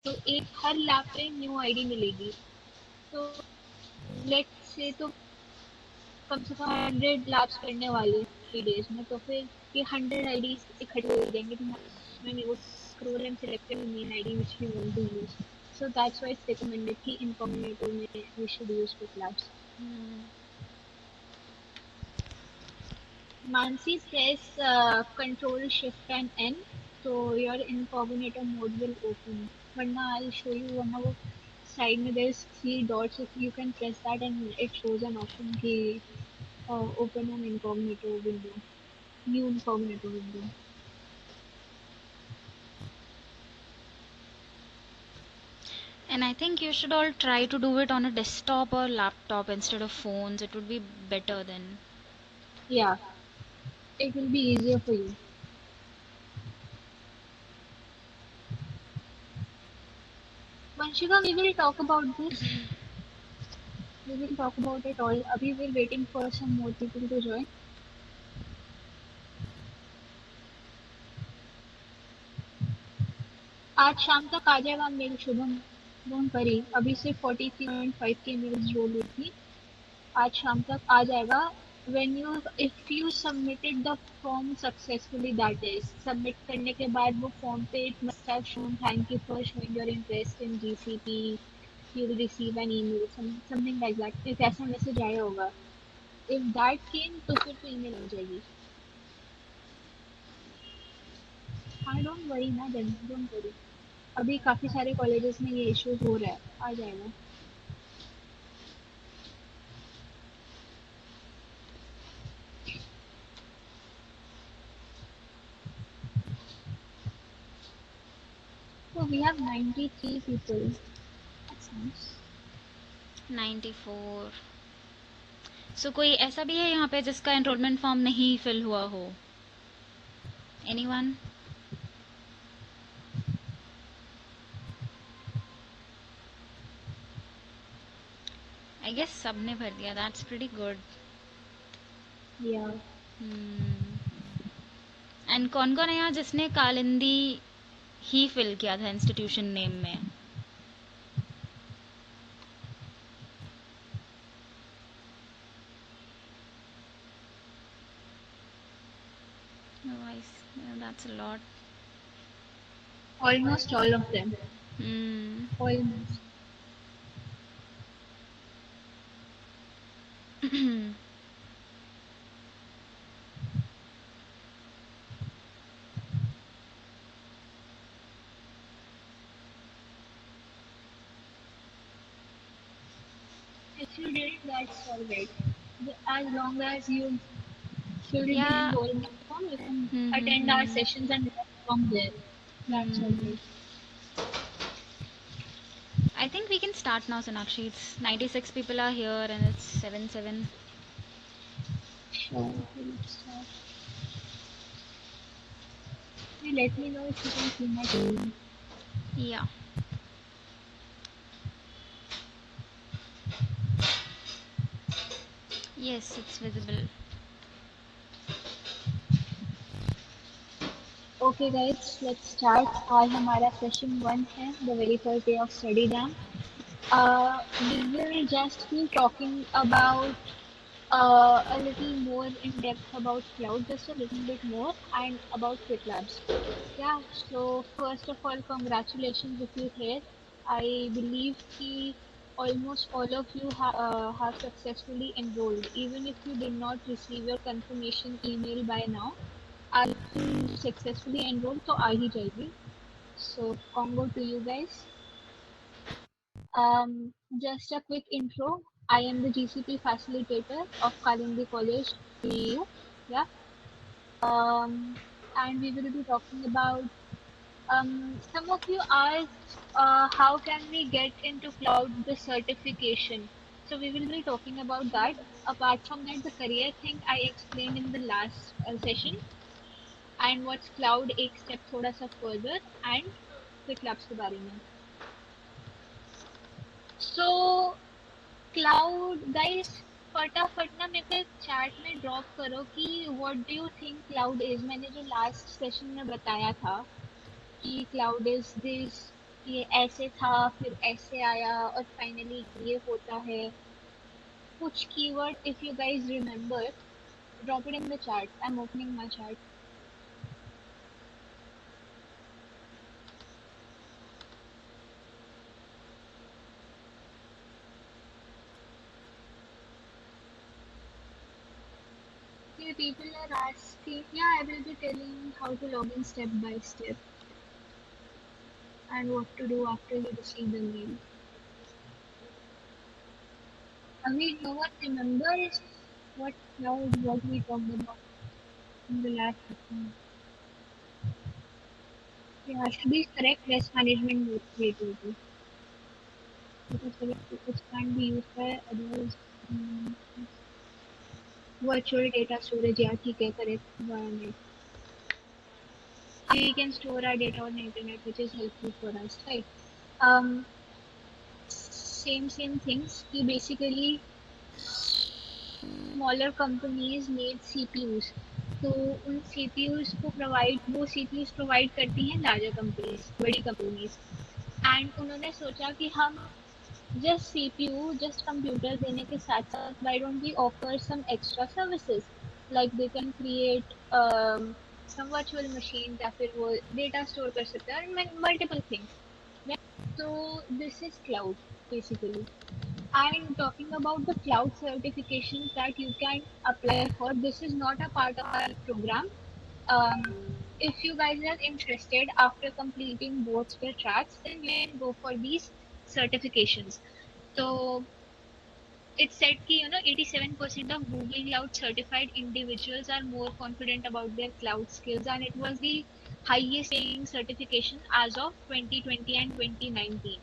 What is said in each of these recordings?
तो एक हर लैब पे न्यू आईडी मिलेगी। तो लेट्स से तो कम से कम 100 लैब्स करने वाले 3 days में, तो फिर ये 100 आईडीज इकट्ठे हो जाएंगे तुम्हारे में। वो scroll and select the main ID which you want to use. So that's why it's recommended कि incognito में we should use quick labs. Mansi, press Control Shift and N, so your incognito mode will open. Varna I'll show you one of side में there's 3 dots. If you can press that and it shows an option कि open an incognito window, new incognito window. And I think you should all try to do it on a desktop or laptop instead of phones. It would be better then. Yeah, it will be easier for you. Vanshika, we will talk about this. We will talk about it all. Abhi we're waiting for some more people to join. आज शाम तक आ जाएगा mail Shubham. Don't worry, अभी सिर्फ 43.5 के mails role हुई थी। आज शाम तक आ जाएगा। when you if you submitted the form successfully, that is submit करने के बाद वो form पे it must have shown thank you for showing your interest in GCP, you will receive an email, something like that। एक ऐसा message आया होगा। if that came तो फिर तो email आ जाएगी। हाँ डोंट वरी ना, देन डोंट वरी। अभी काफी सारे कॉलेजेस में ये इश्यूज हो रहा है, आ जाएगा। So we have 93 people. That's nice. 94. So कोई ऐसा भी है यहाँ पे जिसका एनरोलमेंट फॉर्म नहीं फिल हुआ हो? Anyone? I guess सबने भर दिया. That's pretty good. Yeah. And कौन कौन है यहाँ जिसने कालिंदी ही फिल किया था इंस्टीट्यूशन नेम में? Nice. Yeah, that's a lot. Almost all of them. Hmm. Almost. If you did, that's alright. As long as you filled the Yeah. enrollment form, you can attend our Hmm. sessions and learn from there. That's Hmm. alright. I think we can start now, Sonakshi. It's 96 people are here and it's 7:07. Sure. Okay, let's start. Hey, let me know if you can see my screen. Yeah. Yes, it's visible. Okay guys, let's start. आज हमारा session 1 है, the very first day of study jam. We will just be talking about a little more in depth about cloud, just a little bit more, and about Quick Labs. Yeah, so first of all, congratulations if you're here. I believe that almost all of you have successfully enrolled. Even if you did not receive your confirmation email by now, are you successfully enrolled? So, aa hi jayegi. So, congo to you guys. Just a quick intro. I am the GCP facilitator of Kalindi College, PU. Yeah. And we will be talking about some of you asked how can we get into cloud the certification. So we will be talking about that. Apart from that, the career thing I explained in the last session, and what's cloud एक step थोड़ा सा further, and quick labs के बारे में. So cloud guys, फटाफट ना मेरे को चैट में ड्रॉप करो कि what do you think cloud is. मैंने जो लास्ट सेशन में बताया था कि क्लाउड इज दिस, ये ऐसे था फिर ऐसे आया और फाइनली ये होता है. कुछ keyword if you guys remember, drop it in the chat. I'm opening my chat. Okay, people are asking. Yeah, I will be telling how to log in step by step and what to do after you receive the mail. I mean, no one remembers what cloud, what we talked about in the last session. Yeah, should be correct rest management notes creativity. Because it can't be used by others. Virtual data storage, yeah, ठीक है, correct environment. We can store our data on the internet, which is helpful for us, right? Um, same things. कि basically smaller companies need CPUs. तो उन CPUs को वो CPUs provide करती हैं larger companies, बड़ी companies. And उन्होंने सोचा कि हम just CPU, just computer देने के साथ साथ why don't we offer some extra services like they can create some virtual machines या फिर वो data store कर सकते हैं and multiple things. So this is cloud basically. And talking about the cloud certifications that you can apply for, this is not a part of our program. If you guys are interested after completing both the tracks, then you can go for these certifications. So it said कि 87% of Google Cloud certified individuals are more confident about their cloud skills, and it was the highest paying certification as of 2020 and 2019.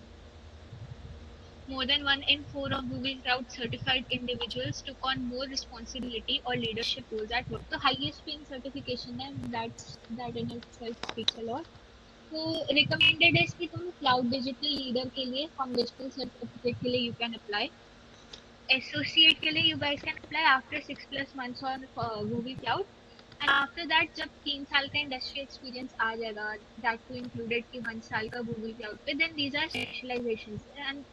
More than 1 in 4 of Google Cloud certified individuals took on more responsibility or leadership roles at work. The highest paying certification and that in itself speaks a lot. So recommended is कि तुम cloud digital leader के लिए foundational certificate के लिए you can apply. Associate के लिए you guys can apply after 6+ months on Google Cloud. And after that जब 3 साल का industry experience आ जाएगा, that too included कि 1 साल का Google Cloud पे, then these are specializations and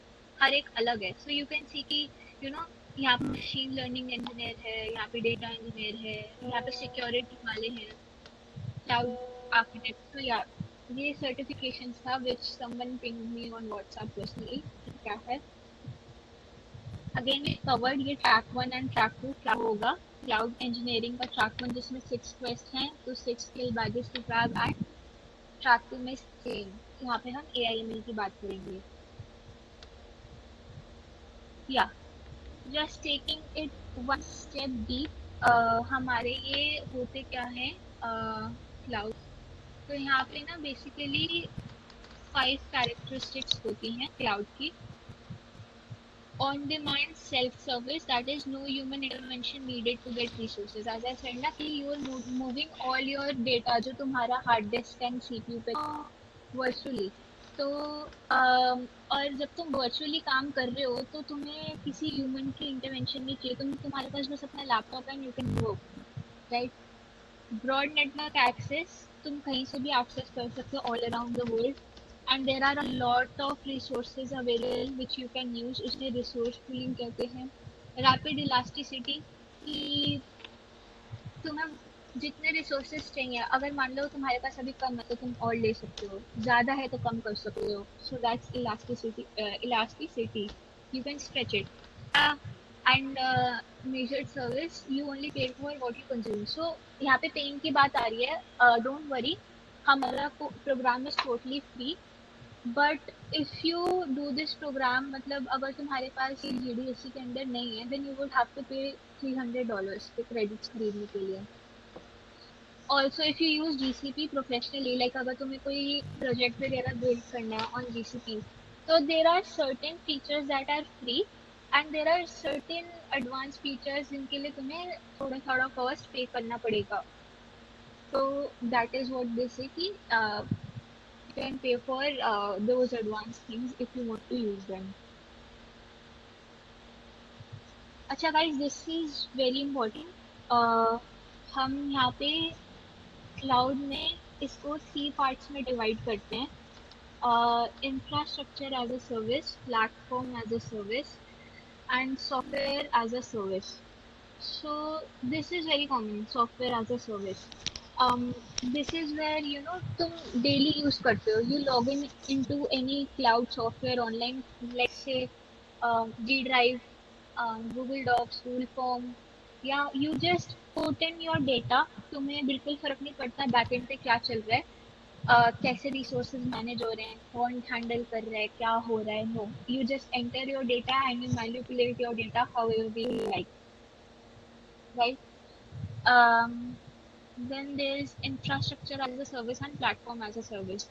हर एक अलग है. So you can see कि you know यहाँ पे machine learning engineer है, यहाँ पे data engineer है, यहाँ पे security वाले हैं, cloud architect. So yeah, ये certifications था which someone pinged me on WhatsApp personally. क्या है? Again we covered ये track 1 and track 2 क्या होगा. क्लाउड इंजीनियरिंग का ट्रैक 1 जिसमें 6 क्वेस्ट हैं, तो 6 skill badges to grab. And track 2 में सेम, यहाँ पे हम AIML की बात करेंगे. या just taking it one step deep, हमारे ये होते क्या है क्लाउड. तो यहाँ पे ना बेसिकली 5 कैरेक्टरिस्टिक्स होती हैं क्लाउड की. On demand self service, that is no human intervention needed to get resources. As I said ना कि you are moving all your data जो तुम्हारा hard disk and CPU पे virtually. तो और जब तुम virtually काम कर रहे हो तो तुम्हें किसी human की intervention नहीं चाहिए. तुम्हारे पास बस अपना laptop and you can work, right? Broad network access, तुम कहीं से भी access कर सकते हो all around the world. And there are a lot of resources available which you can use. इसमें resource pooling कहते हैं. Rapid elasticity कि तुम्हें जितने resources चाहिए, अगर मान लो तुम्हारे पास अभी कम है तो तुम और ले सकते हो, ज़्यादा है तो कम कर सकते हो. So that's elasticity. You can stretch it. Uh, and measured service, you only pay for what you consume. So यहाँ पे paying की बात आ रही है. Don't worry, हमारा program is totally free. But if you do this program, मतलब अगर तुम्हारे पास ये GDSC के अंदर नहीं है, then you would have to pay $300 के क्रेडिट्स खरीदने के लिए. Also if you use GCP professionally, like अगर तुम्हें कोई प्रोजेक्ट वगैरह बिल्ड करना है ऑन GCP, तो there are certain features that are free and there are certain advance features जिनके लिए तुम्हें थोड़ा थोड़ा कॉस्ट पे करना पड़ेगा. तो दैट इज व्हाट दे से कि you can pay for those advanced things if you want to use them. अच्छा guys, this is very important. हम यहाँ पे क्लाउड में इसको 3 पार्ट्स में डिवाइड करते हैं. infrastructure as a service, platform as a service, and software as a service. So this is very common, software as a service. This is where तुम daily use करते हो. You log in into any cloud software online, let's say G Drive, Google Docs, Google Form, या you just put in your data. तुम्हें बिल्कुल फर्क नहीं पड़ता backend पे क्या चल रहा है, कैसे रिसोर्सेज मैनेज हो रहे हैं, कौन हैंडल कर रहा है, क्या हो रहा है. No, you just enter your data and you manipulate your data however you like, right. um, then there is infrastructure as a service and platform as a service.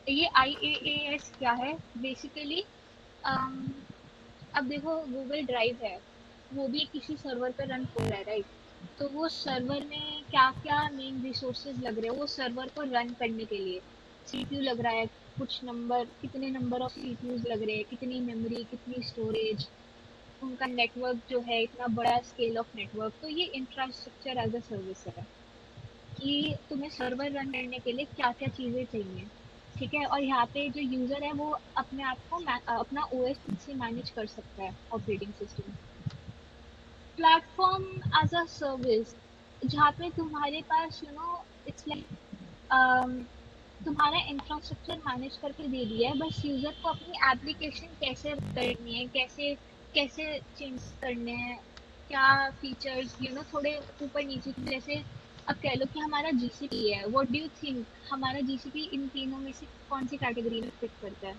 ये IaaS क्या है बेसिकली? अब देखो Google drive है, वो भी किसी server पे रन हो रहा है, राइट. तो वो सर्वर में क्या क्या मेन रिसोर्सेज लग रहे हैं वो सर्वर को रन करने के लिए. सीपीयू लग रहा है, कुछ नंबर, कितने नंबर ऑफ सीपीयूज लग रहे हैं, कितनी मेमोरी, कितनी स्टोरेज, उनका नेटवर्क जो है इतना बड़ा स्केल ऑफ नेटवर्क. तो ये इंफ्रास्ट्रक्चर एज अ सर्विस है कि तुम्हें सर्वर रन करने के लिए क्या क्या चीजें चाहिए. ठीक है, और यहाँ पे जो यूजर है वो अपने आप को अपना ओएस खुद से मैनेज कर सकता है, operating system. Platform as a service, जहाँ पे तुम्हारे पास इट्स लाइक तुम्हारा इंफ्रास्ट्रक्चर मैनेज करके दे दिया है, बस यूजर को अपनी एप्लीकेशन कैसे करनी है, कैसे कैसे चेंज करने हैं, क्या फीचर्स थोड़े ऊपर नीचे. जैसे अब कह लो कि हमारा जीसीपी है, व्हाट डू यू थिंक हमारा जीसीपी इन तीनों में से कौन सी कैटेगरी में फिट करता है?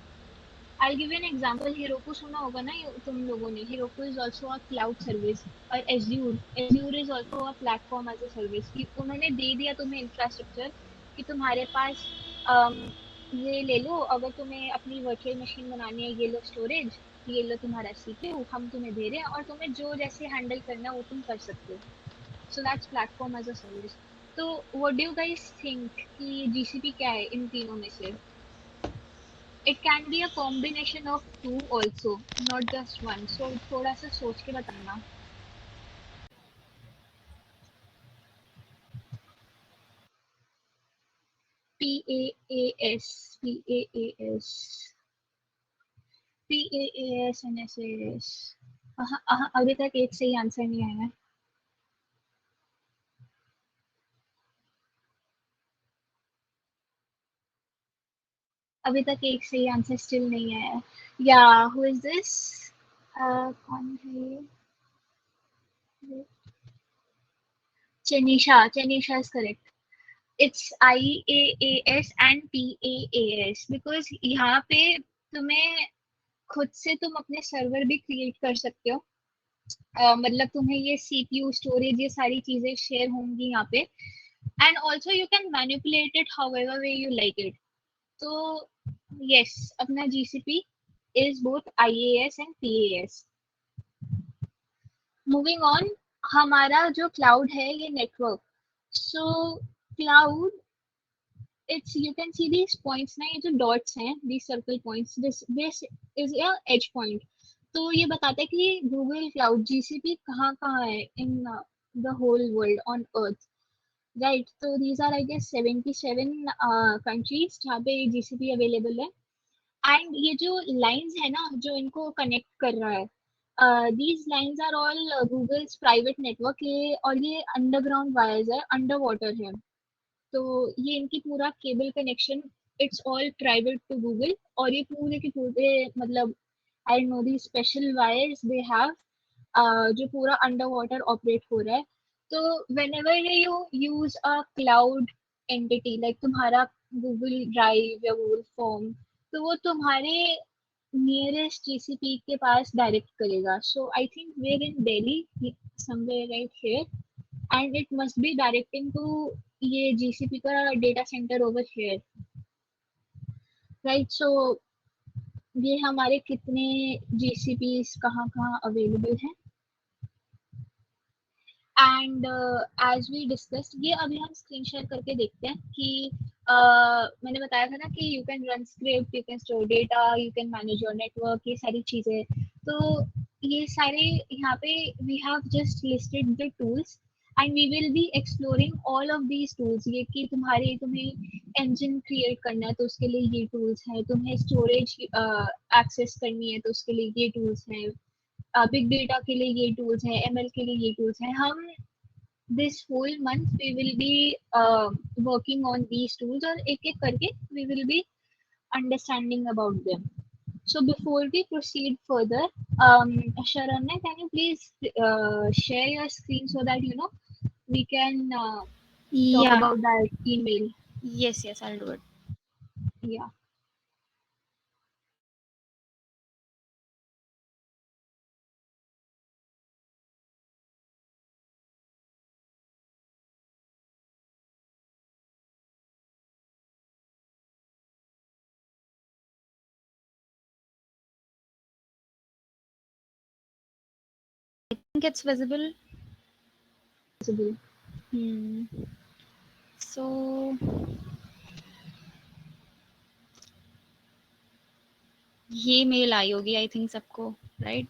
I give an example. Heroku सुना होगा ना तुम लोगों ने. Heroku is also a cloud service. और Azure is also a platform as a service. कि उन्होंने दे दिया तुम्हें इंफ्रास्ट्रक्चर कि तुम्हारे पास um, ये ले लो, अगर तुम्हें अपनी वर्चुअल मशीन बनानी है ये लो स्टोरेज, ये लो तुम्हारा सीपीयू, हम तुम्हें दे रहे हैं और तुम्हें जो जैसे हैंडल करना है वो तुम कर सकते हो. So that's platform as a service. तो what do you guys think कि जीसीपी क्या है इन तीनों में से? It can be a combination of two also, not just one. So थोड़ा सा सोच के बताना. PaaS, PaaS, PaaS and SaaS. अभी तक एक सही आंसर नहीं आया है. अभी तक एक सही आंसर स्टिल नहीं आया है. या हु इज दिस? कौन है ये? Chenisha is correct. It's IaaS and PaaS because यहाँ पे तुम्हें खुद से तुम अपने सर्वर भी क्रिएट कर सकते हो. मतलब तुम्हें ये सीपीयू स्टोरेज ये सारी चीजें शेयर होंगी यहाँ पे. And also you can manipulate it however way you like it. तो यस, अपना GCP is both IaaS and PaaS. Moving on, हमारा जो क्लाउड है ये network. So cloud, it's you can see these points ना, ये जो dots हैं, these circle points, this is a edge point. तो ये बताता है कि गूगल क्लाउड जीसीपी कहाँ कहाँ है इन the whole world on earth, right? तो these are I guess 77 countries जहाँ पे जीसीपी अवेलेबल है. एंड ये जो लाइंस है ना जो इनको कनेक्ट कर रहा है, these lines are all Google's private network. ये और ये अंडरग्राउंड वायर्स है, अंडर वाटर है. तो ये इनकी पूरा cable connection, it's all private to Google. और ये पूरे के पूरे मतलब I know the special wires they have, जो पूरा अंडर वाटर ऑपरेट हो रहा है. तो whenever you use a cloud entity like तुम्हारा गूगल ड्राइव या गूगल फॉर्म, तो वो तुम्हारे नियरेस्ट जीसीपी के पास डायरेक्ट करेगा. So I think we're in Delhi somewhere right here, and it must be directing to ये जीसीपी का data centre over here, right. So ये हमारे कितने जीसीपी कहाँ कहाँ अवेलेबल हैं. एंड एज वी डिस्कस, ये अभी हम स्क्रीन शेयर करके देखते हैं कि मैंने बताया था ना कि you can run script, you can store data, you can manage your network, ये सारी चीजें. तो ये सारे यहाँ पे we have just listed the tools. And we will be exploring all of these tools. ये कि तुम्हें इंजन क्रिएट करना है तो उसके लिए ये टूल्स है, तुम्हें स्टोरेज एक्सेस करनी है तो उसके लिए ये टूल्स है, बिग डेटा के लिए ये टूल्स है, एमएल के लिए ये टूल्स है। हम this whole month we will be working on these tools, और एक एक करके we will be understanding about them. So before we proceed further, Sharanya, can you please share your screen so that we can talk Yeah. about that email? Yes, yes, I'll do it. Yeah. I think it's visible. Possible. Hmm. So ये mail आई होगी I think सबको, right?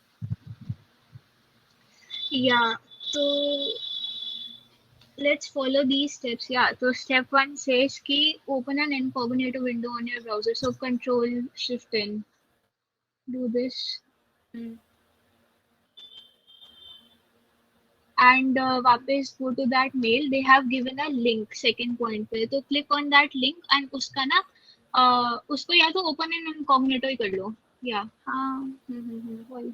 Yeah. So let's follow these steps. Yeah. So step one says कि open an incognito window on your browser. So control shift in. Do this. And वापस go to that mail. They have given a link second point पे, तो click on that link and उसका ना उसको या तो open and incognito ही कर लो. Yeah. हाँ. वही.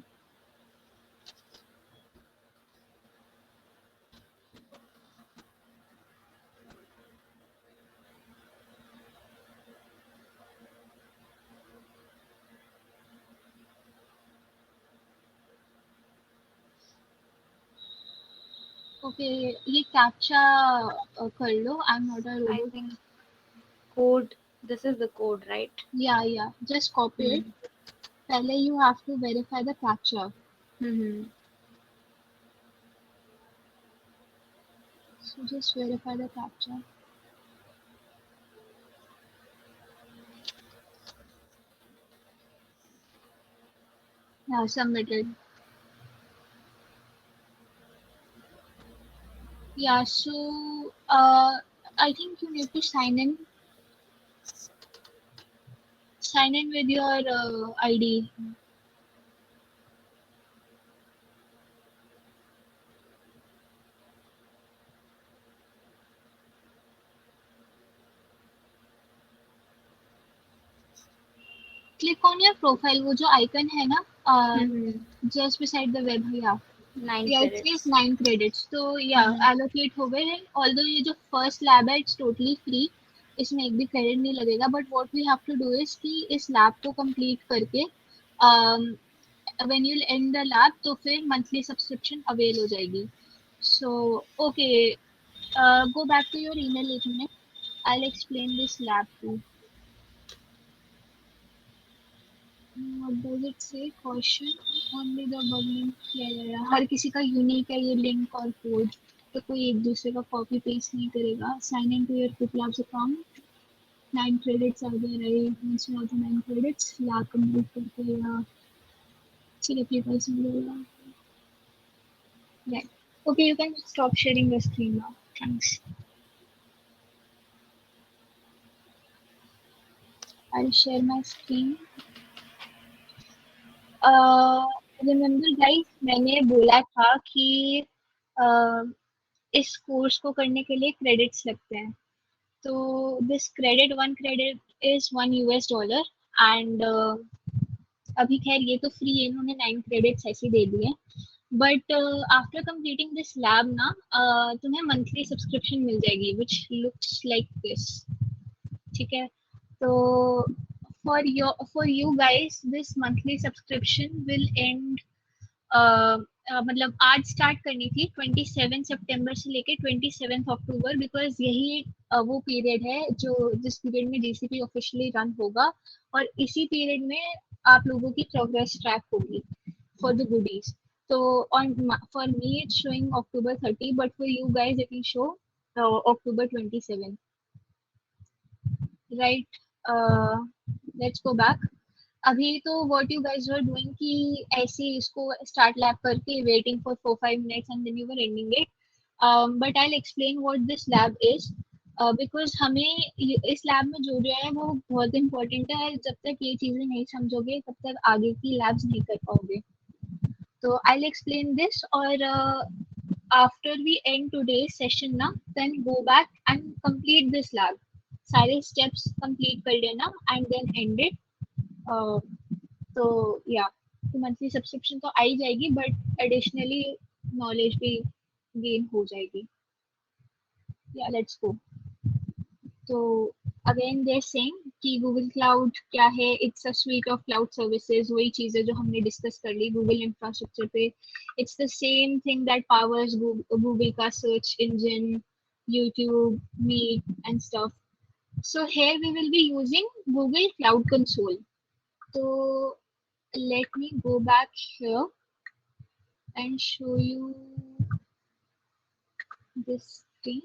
Okay, ये captcha कर लो. I'm not a I robot. think code, this is the code, right? Yeah. Just copy it. पहले you have to verify the captcha. So just verify the captcha. Yeah, submitted. Yeah, so I think you need to sign in with your ID. Click on your profile, वो जो icon है ना, just beside the web. Nine Yeah, it says credits. 9 credits. So yeah, allocate हो गए हैं. Although ये जो first lab है, it's totally free. इसमें एक भी credit नहीं लगेगा. But what we have to do is कि इस lab को complete करके um, when you'll end the lab, तो फिर monthly subscription avail हो जाएगी. So okay, go back to your email एक minute. I'll explain this lab too. What does it say? Caution, only the above link. Yeah. हर किसी का unique है ये link और कोड, तो कोई एक दूसरे का कॉपी पेस्ट नहीं करेगा. Sign in to your Qwiklabs account. 9 credits आ गए, right? Means not 9 credits. Lab complete करके या फिर अपने पास मिलेगा. Right. Okay, you can stop sharing your screen now. Thanks. I'll share my screen. Remember guys, मैंने बोला था कि uh, इस कोर्स को करने के लिए क्रेडिट्स लगते हैं. तो this credit, 1 credit is $1. And अभी खैर ये तो फ्री है, इन्होंने 9 credits ऐसे दे दिए. But after completing this lab ना, तुम्हें मंथली सब्सक्रिप्शन मिल जाएगी विच लुक्स लाइक दिस. ठीक है, तो for you guys this monthly subscription will and. मतलब आज स्टार्ट करनी थी 27 सितंबर से लेके 27 अक्टूबर, बिकॉज यही वो पीरियड है जो जिस पीरियड में जीसीपी ऑफिशियली रन होगा, और इसी पीरियड में आप लोगों की प्रोग्रेस ट्रैक होगी for the goodies. So on for me it's showing October 30, but for you guys it will show October 27, right? uh, let's go back. अभी तो what you guys were doing कि ऐसे ही इसको start lab करके waiting for 4-5 minutes and then you were ending it. But I explain what this lab is, because हमें इस lab में जो जो है वो बहुत इंपॉर्टेंट है। जब तक ये चीजें नहीं समझोगे तब तक आगे की लैब्स नहीं कर पाओगे। तो आई एक्सप्लेन दिस, और after we end today's session ना, then go back and complete this lab, सारे steps complete कर लेना and then end it. uh, तो या तो मंथली सब्सक्रिप्शन तो आ ही जाएगी, बट एडिशनली नॉलेज भी गेन हो जाएगी। Yeah let's go. तो अगेन दे सेइंग कि गूगल क्लाउड क्या है, it's a suite of cloud services, वही चीजें जो हमने डिस्कस कर ली गूगल इंफ्रास्ट्रक्चर पे। It's the same thing that powers Google का search engine, YouTube, Meet and stuff. So here we will be using Google Cloud Console. So let me go back here and show you this thing.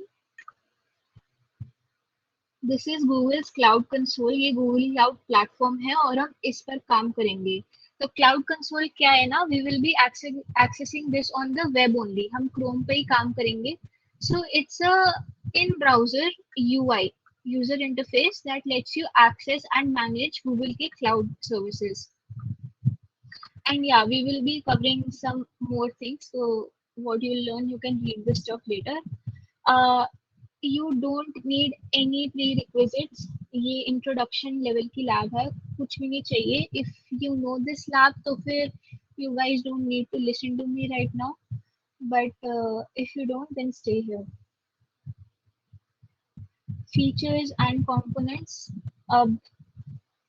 This is Google's cloud console. ये Google cloud platform है और हम इस पर काम करेंगे। तो cloud console क्या है ना, we will be accessing this on the web only, हम क्रोम पे ही काम करेंगे। So it's a in browser UI, user interface that lets you access and manage Google के cloud services. And yeah, we will be covering some more things. So what you will learn, you can read this stuff later. uh, you don't need any prerequisites. ये introduction level की lab है, कुछ भी नहीं चाहिए। if you know this lab तो फिर you guys don't need to listen to me right now, but if you don't then stay here. features and components, अब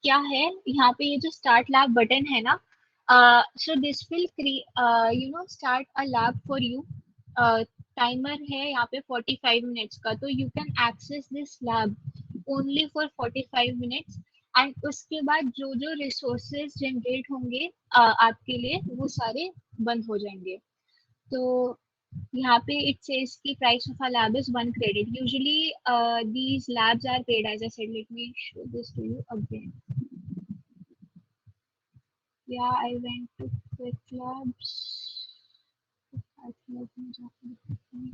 क्या है यहाँ पे, ये जो स्टार्ट लैब बटन है ना, so this will start a lab for you. Timer है यहाँ पे 45 मिनट्स का, तो you can access this lab only for 45 minutes. And उसके बाद जो जो रिसोर्सेज जनरेट होंगे आपके लिए वो सारे बंद हो जाएंगे। तो यहाँ पे इट सेज की price of a lab is 1 credit. Usually these labs are paid, as I said. Let me show this to you again. Yeah, I went to quick labs. quick lab में जाके देखते हैं।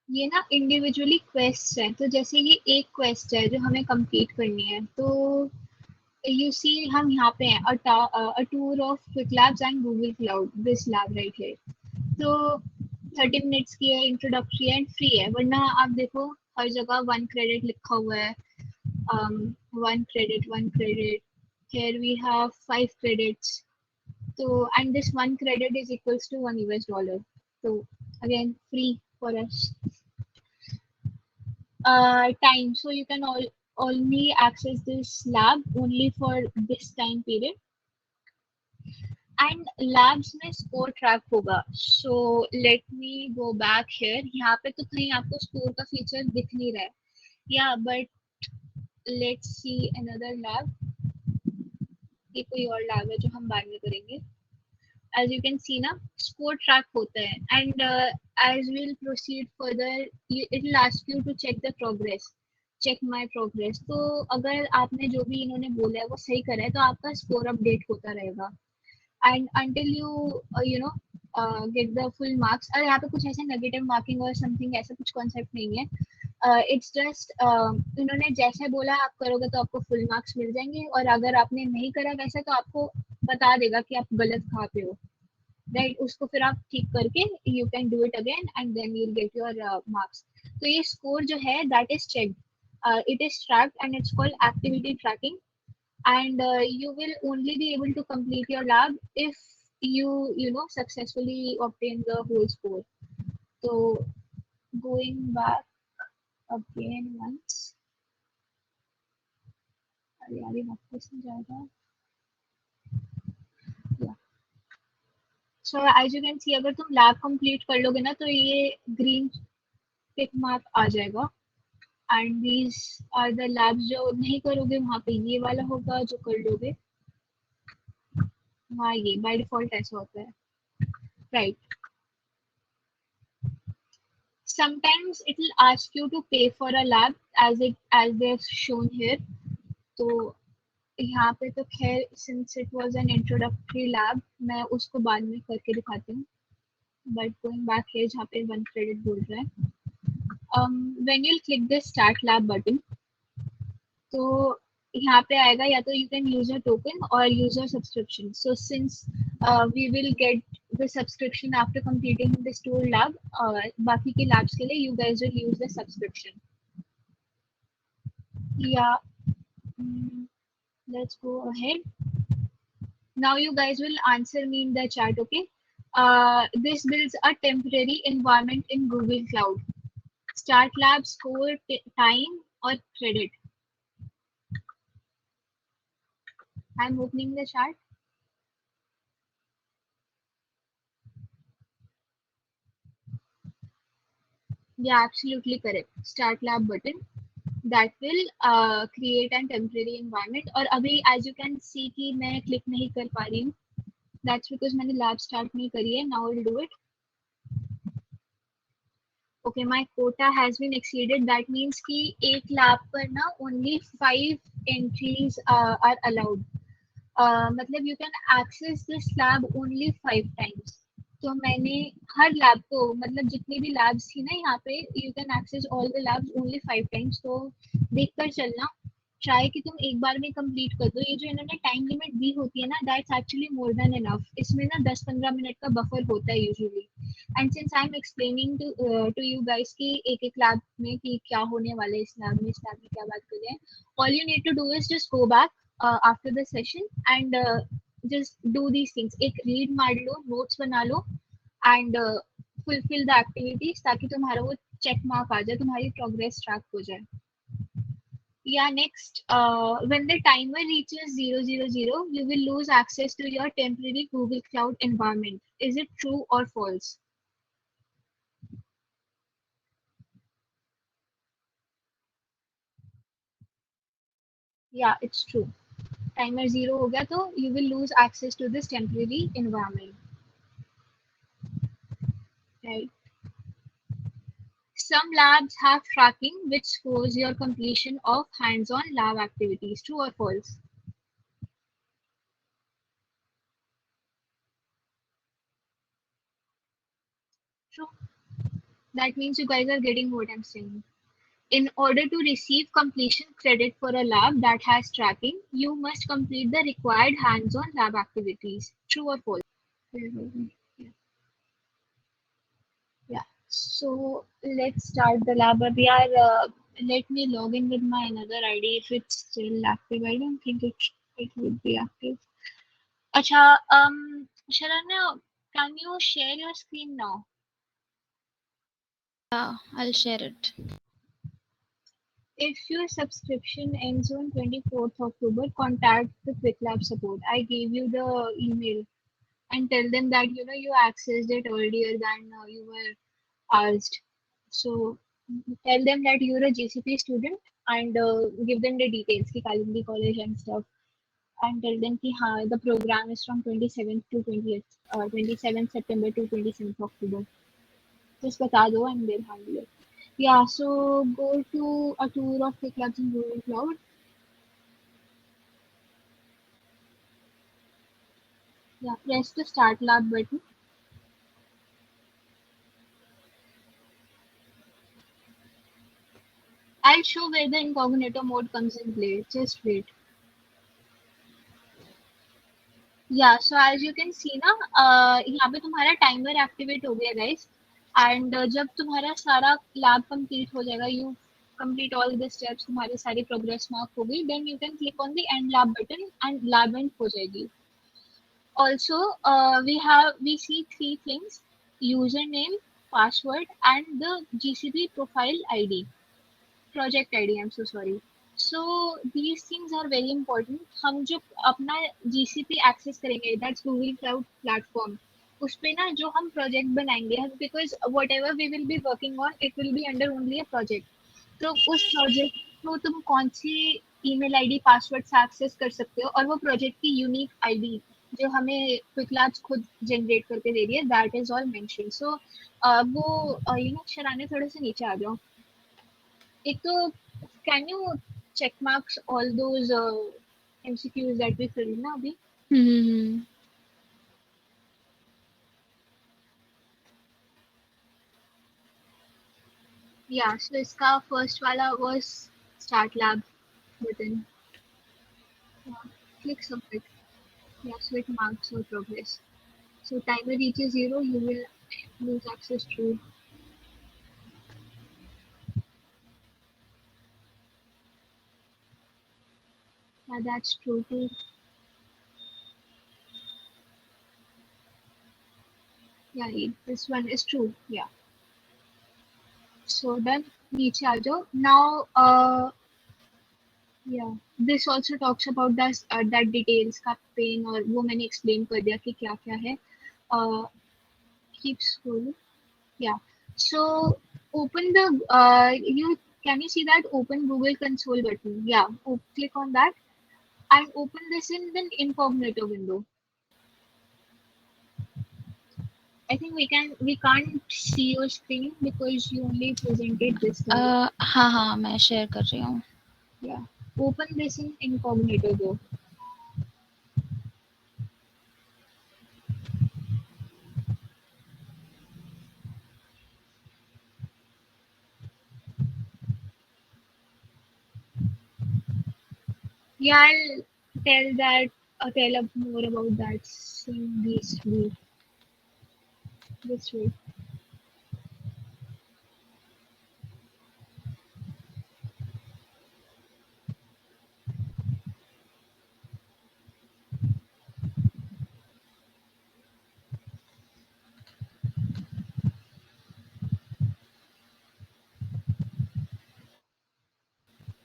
ये ना individually quest है, तो जैसे ये एक क्वेस्ट है जो हमें कंप्लीट करनी है, तो यू सी हम यहाँ पे हैं, a tour of quick labs and Google Cloud, this lab right here. तो 30 मिनट्स की है, इंट्रोडक्टरी एंड फ्री है, वरना आप देखो हर जगह 1 क्रेडिट लिखा हुआ है। 1 credit, 1 credit, here we have 5 credits. So and this 1 credit is equals to $1 US. So again free for us. Time, so you can only access this lab only for this time period. And labs में score track होगा। So let me go back here. यहाँ पे तो कहीं आपको score का feature दिख नहीं रहा है, या but let's see another lab. ये कोई और लैब है जो हम बाद में करेंगे। एज यू कैन सी ना, स्कोर ट्रैक होता है, and as will proceed further it will ask you to check the progress, check my progress. तो अगर आपने जो भी इन्होंने बोला है वो सही करा है तो आपका स्कोर अपडेट होता रहेगा। And until you get the full marks। और यहाँ पे कुछ ऐसे नेगेटिव मार्किंग और समथिंग ऐसा कुछ कॉन्सेप्ट नहीं है। इट्स जस्ट इन्होंने जैसे बोला आप करोगे तो आपको फुल मार्क्स मिल जाएंगे, और अगर आपने नहीं करा वैसा तो आपको बता देगा कि आप गलत कहाँ पे हो, राइट। उसको फिर आप ठीक करके you can do it again and then you will get your marks. तो ये स्कोर जो है that is checked, it is tracked and it's called activity tracking. And you will only be able to complete your lab if you successfully obtain the whole score. So going back again once, अरे यार ये वापस नहीं जाएगा। Yeah. So as you can see, अगर तुम lab complete कर लोगे ना तो ये ग्रीन टिक मार्क आ जाएगा। And these are the labs जो नहीं करोगे वहाँ पे ये वाला होगा, जो कर लोगे हाँ ये बाय डिफॉल्ट ऐसा होता है, right. Sometimes it will ask you to pay for a lab as they've shown here. तो यहाँ पे तो खैर since it was an introductory lab मैं उसको बाद में करके दिखाती हूँ. But going back here जहाँ पे 1 credit बोल रहा है, when you'll click the start lab button, तो यहाँ पे आएगा या तो you can use your token or use your subscription. So since we will get the subscription after completing this tour lab, बाकी के labs के लिए you guys will use the subscription. Yeah, mm, let's go ahead. Now you guys will answer me in the chat, okay? This builds a temporary environment in Google Cloud. Start lab, score, time or credit. I'm opening the chat. Yeah, absolutely correct. Start lab button. That will create a temporary environment. और अभी as you can see कि मैं click नहीं कर पा रही हूँ. That's because मैंने lab start नहीं करी है. Now I'll do it. Okay, my quota has been exceeded. That means कि एक lab पर ना only 5 entries are allowed. मतलब you can access this lab only 5 times. तो मैंने हर लैब को मतलब जितनी भी लैब्स थी ना यहाँ पे you can access all the labs only 5 times. तो देख कर चलना, ट्राई कि तुम एक बार में कंप्लीट कर दो. ये जो इन्होंने टाइम लिमिट दी होती है ना, that's actually more than enough. इसमें ना 10-15 मिनट का बफर होता है usually. And since I am explaining to you guys कि एक एक लैब में कि क्या होने वाला है, इस लैब में क्या बात कर रहे हैं, all you need to do is just go back after the session and just do these things. एक रीड मार लो, नोट्स बना लो एंड फुलफिल द एक्टिविटीज ताकि तुम्हारा वो चेक मार्क आ जाए, तुम्हारी प्रोग्रेस ट्रैक हो जाए. Yeah, next, when the timer reaches 000, you will lose access to your temporary Google Cloud environment. Is it true or false? Yeah, it's true. Timer 0 हो गया तो you will lose access to this temporary environment. Right. Some labs have tracking which scores your completion of hands-on lab activities. True or false? True. That means you guys are getting what I'm saying. In order to receive completion credit for a lab that has tracking, you must complete the required hands-on lab activities. True or false? Yeah. Yeah. So let's start the lab. Let me log in with my another ID if it's still active. I don't think it would be active. Acha, Sharanya, can you share your screen now? Yeah, I'll share it. If your subscription ends on 24th October, contact the QuickLab support. I gave you the email and tell them that you accessed it earlier than you were asked. So tell them that you're a GCP student and give them the details, ki Kalindi College and stuff, and tell them ki हाँ, the program is from 27th to 20th, 27th September to 27th October. Just bata do and they'll handle it. Yeah, so go to a tour of the clubs in Google Cloud. Yeah, press the start lab button. I'll show where the incognito mode comes in play. Just wait. Yeah, so as you can see ना, यहाँ पे तुम्हारा timer activate हो गया guys. And जब तुम्हारा सारा lab complete हो जाएगा, you complete all the steps, तुम्हारी सारी प्रोग्रेस मार्क हो गई, then you can click on the end lab button and lab end हो जाएगी. Also, we see three things: username, password, and the GCP profile ID. Project ID, I'm so sorry. So these things are very important. हम जो अपना GCP access करेंगे, that's Google Cloud Platform, उस पे ना जो हम project बनाएंगे, हम because whatever we will be working on, it will be under only a project. तो उस project को तुम कौन सी email ID, password से access कर सकते हो, और वो project की unique ID जो हमें क्विक लैब्स खुद जनरेट करके दे रही है, दैट इज ऑल मेंशन. सो वो शराने थोड़े से नीचे आ जाओ. एक तो can you check marks all those MCQs that we filled ना अभी. हम्म. Yeah, so इसका first वाला was start lab button. Yeah, click submit. Yeah, so it marks your progress. So timer reaches 0, you will lose access to. Yeah, that's true too. Yeah, this one is true. Yeah. So done. नीचे आ जाओ. Now, yeah, this also talks about that details का pain और वो मैंने explain कर दिया कि क्या क्या है. Uh, keep scrolling. Yeah. So open the you can you see that open Google Console button? Yeah. Click on that and open this in the incognito window. I think we can't see your screen because you only presented this slide. हाँ हाँ मैं share कर रही हूँ. Yeah. Open this in incognito though. Yeah, I'll tell up more about that in this way.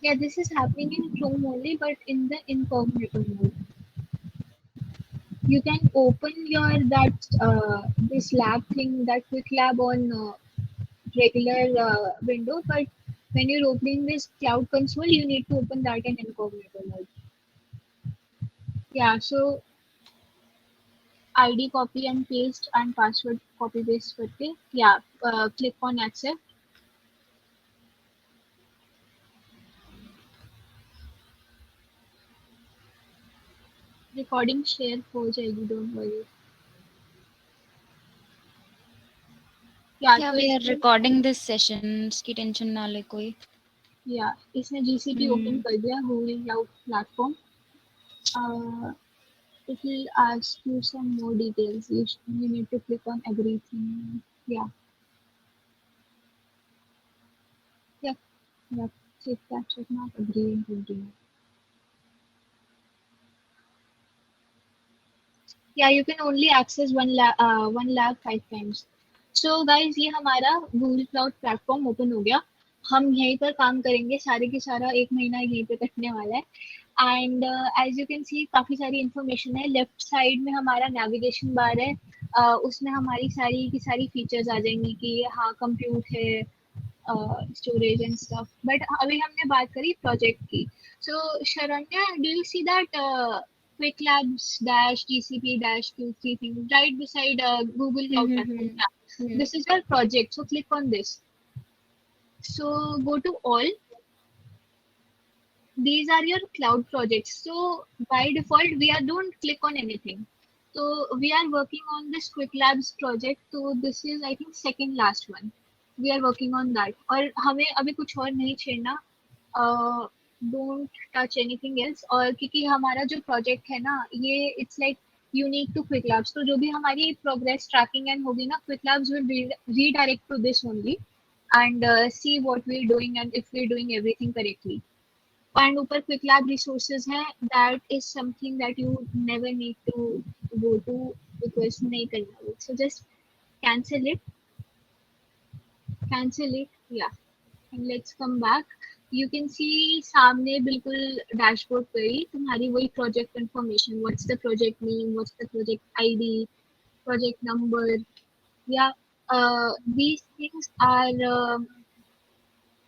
Yeah, this is happening in Chrome only, but in the incognito mode. You can open your that this lab thing, that quick lab on regular window, but when you're opening this cloud console, you need to open that in incognito mode. Yeah, so ID copy and paste and password copy paste करके, yeah, click on accept. Recording share हो जाएगी, don't worry. Yeah, Yeah, तो we are इसमें recording this session. इसकी tension ना ले कोई. yeah, इसने GCP open कर दिया, Google Cloud Platform. Uh, it will ask you some more details. You need to click on everything. Yeah, yeah, yeah. Click that check mark, agree and continue. Yeah, you can only access one lab 5 times. So guys, ये हमारा Google Cloud Platform open हो गया. हम यहीं पर काम करेंगे, सारे के सारा 1 महीना यहीं पे कटने वाला है. And as you can see काफ़ी सारी इंफॉर्मेशन है. लेफ्ट साइड में हमारा नेविगेशन बार है. उसमें हमारी सारी की सारी फीचर्स आ जाएंगी कि हाँ कंप्यूट है, स्टोरेज एंड स्टफ. बट अभी हमने बात करी प्रोजेक्ट की. So Saranya, do you see that quick labs dash gcp dash q3 thing right beside Google Cloud Platform? Yeah, this is your project, so click on this. So go to all. These are your cloud projects. So by default, we are don't click on anything. So we are working on this Quick Labs project. So this is I think second last one. We are working on that. और हमें अभी कुछ और नहीं छेड़ना. Don't touch anything else. और क्योंकि हमारा जो project है ना, ये it's like unique to Quick Labs. तो जो भी हमारी progress tracking and होगी ना, Quick Labs will redirect to this only and see what we're doing and if we're doing everything correctly. And ऊपर quick lab resources हैं, that is something that you never need to go to because नहीं करना वो. So just cancel it, yeah, and let's come back. You can see सामने बिल्कुल dashboard पे ही तुम्हारी वही project information, what's the project name, what's the project ID, project number. Yeah, these things are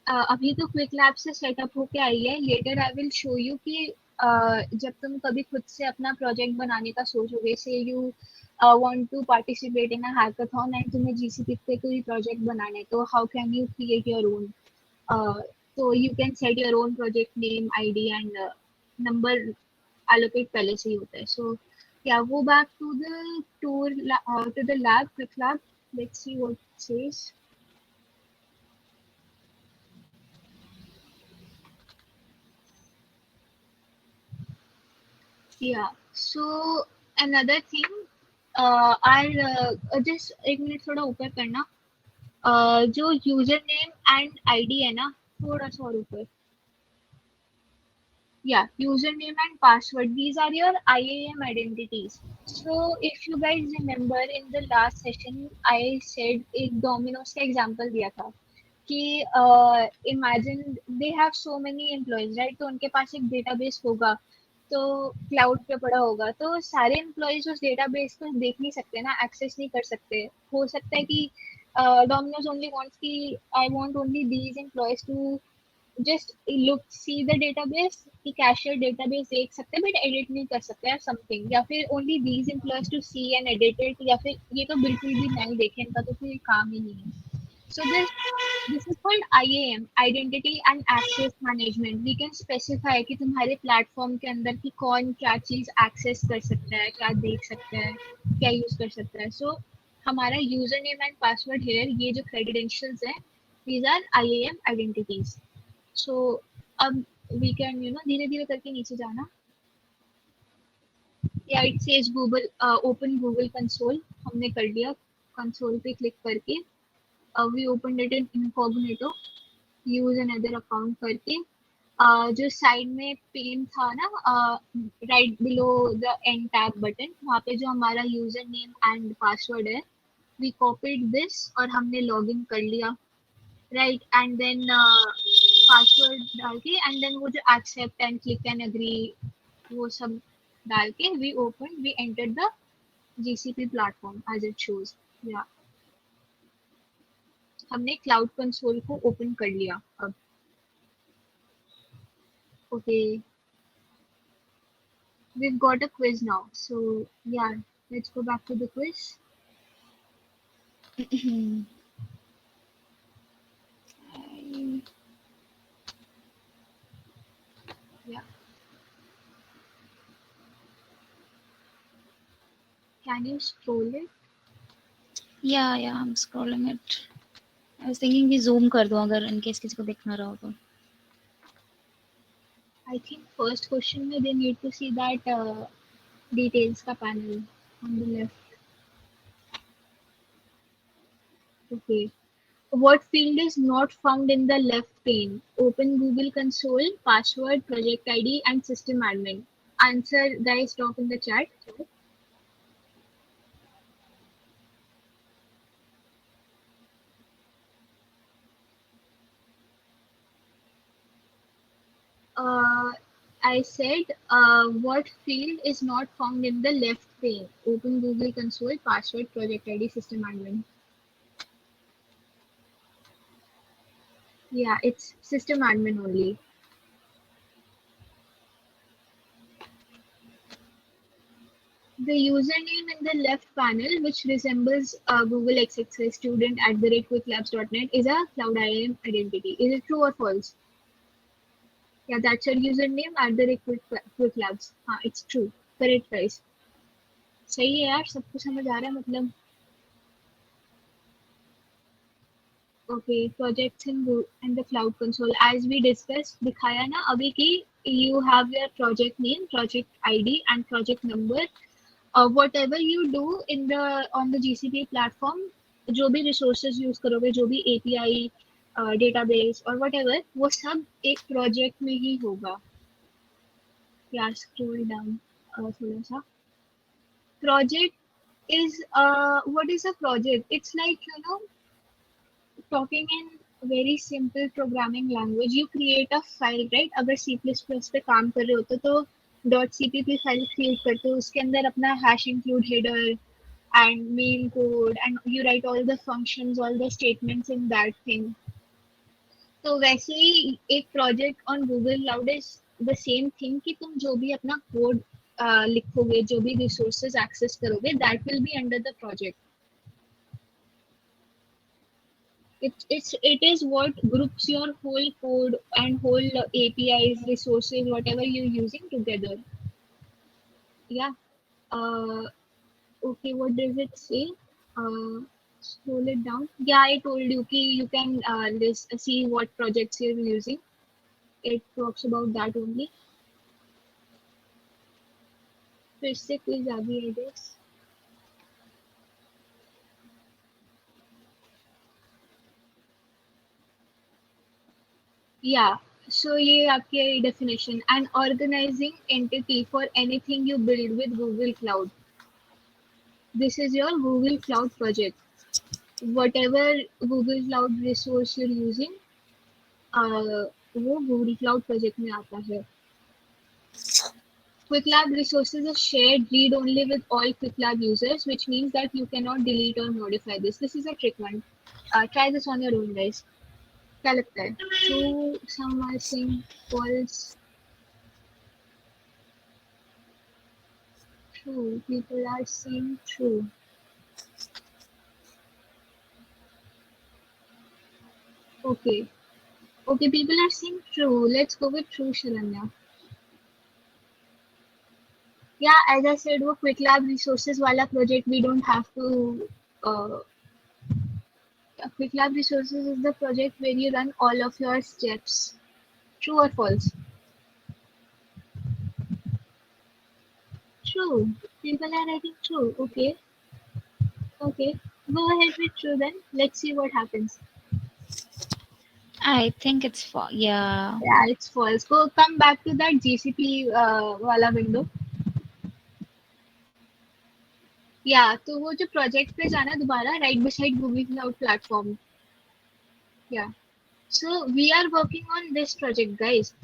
अभी तो क्विक लैब से setup होके आई है. Later I will show you कि जब तुम कभी खुद से अपना प्रोजेक्ट बनाने का सोचोगे, say you want to participate in a hackathon and तुम्हें जीसीपी पे कोई प्रोजेक्ट बनाना है, तो how can you create your own? तो you can set your own project name, ID and number, allocate पहले से ही होता है. So yeah, go back to the tour to the lab, quick lab. Let's see what it says. Yeah. So another thing, I'll just एक minute थोड़ा ऊपर करना. जो user name and ID है ना, थोड़ा सा और ऊपर. Yeah, username and password. These are your IAM identities. So if you guys remember in the last session, I said एक Domino's का example दिया था कि imagine they have so many employees, right? तो उनके पास एक database होगा, तो क्लाउड पे पड़ा होगा, तो सारे एम्प्लॉयज उस डेटाबेस को देख नहीं सकते ना, एक्सेस नहीं कर सकते. हो सकता है कि डोमिनोज ओनली वांट्स कि I want only these employees to just look see the database, कि कैशियर डेटाबेस देख सकते हैं बट एडिट नहीं कर सकते या समथिंग, या फिर only these employees to see and edit it, या फिर ये तो बिल्कुल भी नहीं देखे, इनका तो कोई काम ही नहीं है. So this is called IAM, identity and access management. We can specify कि तुम्हारे प्लेटफॉर्म के अंदर की कौन क्या चीज एक्सेस कर सकता है, क्या देख सकता है, क्या यूज कर सकता है. सो हमारा user name and password here, ये जो क्रेडेंशियल्स है, these are IAM identities. So अब वी कैन धीरे धीरे करके नीचे जाना. या it says Google, open Google console. हमने कर लिया, कंसोल पे क्लिक करके we open it in incognito, use another account करके. जो साइड में पेन था ना, right below the end tab button, वहाँ पे जो हमारा यूजर नेम एंड पासवर्ड है, वी कॉपीड दिस और हमने लॉग इन कर लिया, राइट. एंड देन पासवर्ड डाल के एंड देन वो जो accept and click and agree वो सब डाल के we enter the GCP platform as it shows. या हमने क्लाउड कंसोल को ओपन कर लिया अब. Okay, we've got a quiz now, so yeah, let's go back to the quiz. Yeah, can you scroll it? Yeah, I'm scrolling it. I was thinking कि zoom कर दूं अगर in case किसी को देखना रहा हो तो. I think first question में they need to see that details का panel on the left. Okay, what field is not found in the left pane? Open Google console, password, project ID and system admin. Answer guys, drop in the chat. uh, I said, what field is not found in the left pane? Open Google console, password, project ID, system admin. Yeah, it's system admin only. The username in the left panel, which resembles Google XXL student @quicklabs.net, is a Cloud IAM identity. Is it true or false? Yeah, that's your username @quicklabs. हाँ, it's true. Correct guys. सही है यार, सबको समझ आ रहा है मतलब. Okay, projects in the cloud console. As we discussed, दिखाया ना अभी कि you have your project name, project ID, and project number. Whatever you do in the on the GCP platform, जो भी resources use करोगे, जो भी API, database और whatever, वो सब एक project में ही होगा. Yeah, scroll down थोड़ा सा. Project is what is a project? It's like talking in very simple programming language, you create a file, right? अगर C++ पे काम कर रहे होते तो .cpp फाइल क्रिएट करते हो, उसके अंदर अपना hash include header and main code and you write all the functions, all the statements in that thing. तो वैसे ही एक project on Google Cloud is the same thing कि तुम जो भी अपना कोड लिखोगे, जो भी रिसोर्सेज एक्सेस करोगे, that will be under the project. It is what groups your whole code and whole APIs, resources, whatever you're using together. Yeah. Uh, okay, what does it say? Uh, Scroll it down. Yeah, I told you कि you can see what projects you're using. It talks about that only. फिर से quiz आ गई, I guess. Yeah. So ये आपकी definition. An organizing entity for anything you build with Google Cloud. This is your Google Cloud project. Whatever Google Cloud resource you're using, वो Google Cloud project में आता है. QuickLab resources are shared read-only with all QuickLab users, which means that you cannot delete or modify this. This is a trick one. Try this on your own, guys. क्या लगता है? True, some are saying false. True, people are saying true. Okay. Okay, people are saying true. Let's go with true, Sharanya. Yeah, as I said, वो QuickLab resources वाला project, we don't have to. Uh, QuickLab resources is the project where you run all of your steps. True or false? True. People are writing true. Okay. Okay. Go ahead with true then. Let's see what happens. I think it's for, yeah. Yeah, it's false. Go come back to that GCP वाला window. Yeah, तो वो जो project पे जाना दोबारा right beside Google Cloud Platform. Yeah. So we are working on this project, guys.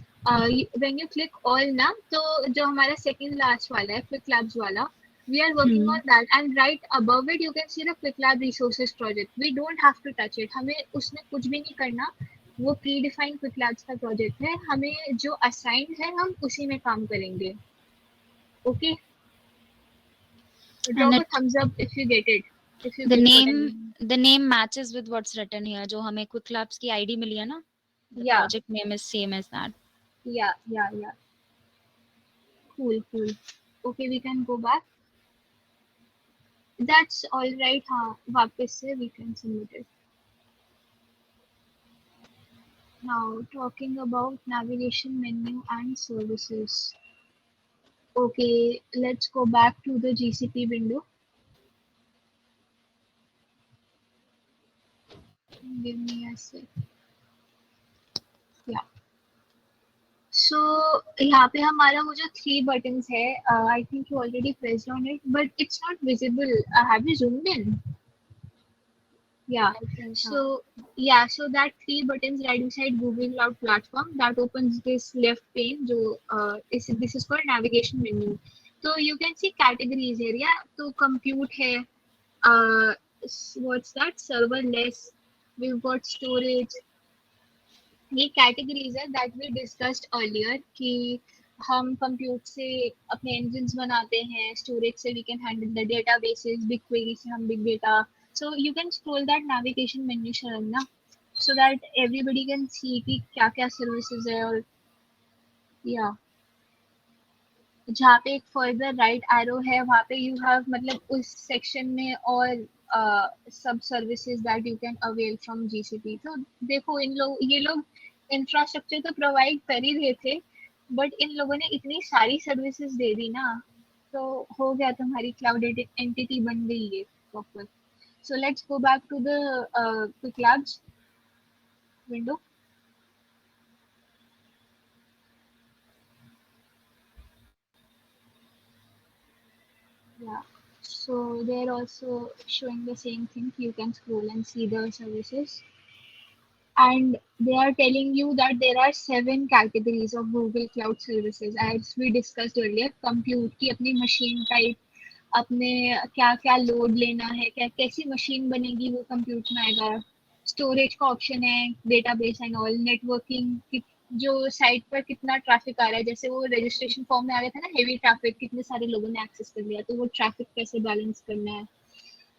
When you click all ना, तो जो हमारा second last वाला है, Quick Labs वाला, we are working on that. And right above it, you can see the Quick Lab Resources project. We don't have to touch it. हमें उसमें कुछ भी नहीं करना. वो predefined Quick Labs का project है. हमें जो assigned है, हम उसी में काम करेंगे. Okay? And Drop a thumbs up if you get it. If you the get what I mean. name matches with what's written here. जो हमें Quick Labs की ID मिली है ना? The Yeah. project name is same as that. Yeah. Cool. Okay, we can go back. That's all right. हाँ, वापस से we can submit it. Now talking about navigation menu and services. Okay, let's go back to the GCP window. Give me a sec. Yeah. So यहाँ पे हमारा वो जो 3 buttons है, I think you already pressed on it, but it's not visible. Have you zoomed in? Yeah. So that 3 buttons right beside Google Cloud Platform that opens this left pane. जो this is called navigation menu. So you can see categories area. तो compute है. What's that? Serverless. We've got storage. ये categories है that we discussed earlier कि हम compute से अपने engines बनाते हैं, storage से we can handle the databases, BigQuery से हम big data. So you can scroll that navigation menu, Sharanna, so that everybody can see कि क्या क्या services है और yeah. जहाँ पे एक further right arrow है वहाँ पे you have मतलब उस section में और सब services that you can avail from GCP. तो देखो ये लोग इंफ्रास्ट्रक्चर तो प्रोवाइड कर ही रहे थे, बट इन लोगों ने इतनी सारी सर्विसेज दे दी ना, तो हो गया तुम्हारी क्लाउड एंटिटी बन गई है proper. So let's go back to the quick labs window. Yeah, so they're also showing the same thing. You can scroll and see the services. And they are telling you that there are 7 categories of Google Cloud services as we discussed earlier. Compute की अपनी machine type, अपने क्या क्या load लेना है, क्या कैसी machine बनेगी वो कंप्यूट में आएगा. स्टोरेज का ऑप्शन है, डेटाबेस एंड ऑल. नेटवर्किंग जो साइट पर कितना ट्रैफिक आ रहा है, जैसे वो रजिस्ट्रेशन फॉर्म में आ गया था ना, हेवी ट्रैफिक, कितने सारे लोगों ने एक्सेस कर लिया, तो वो ट्रैफिक कैसे बैलेंस करना है.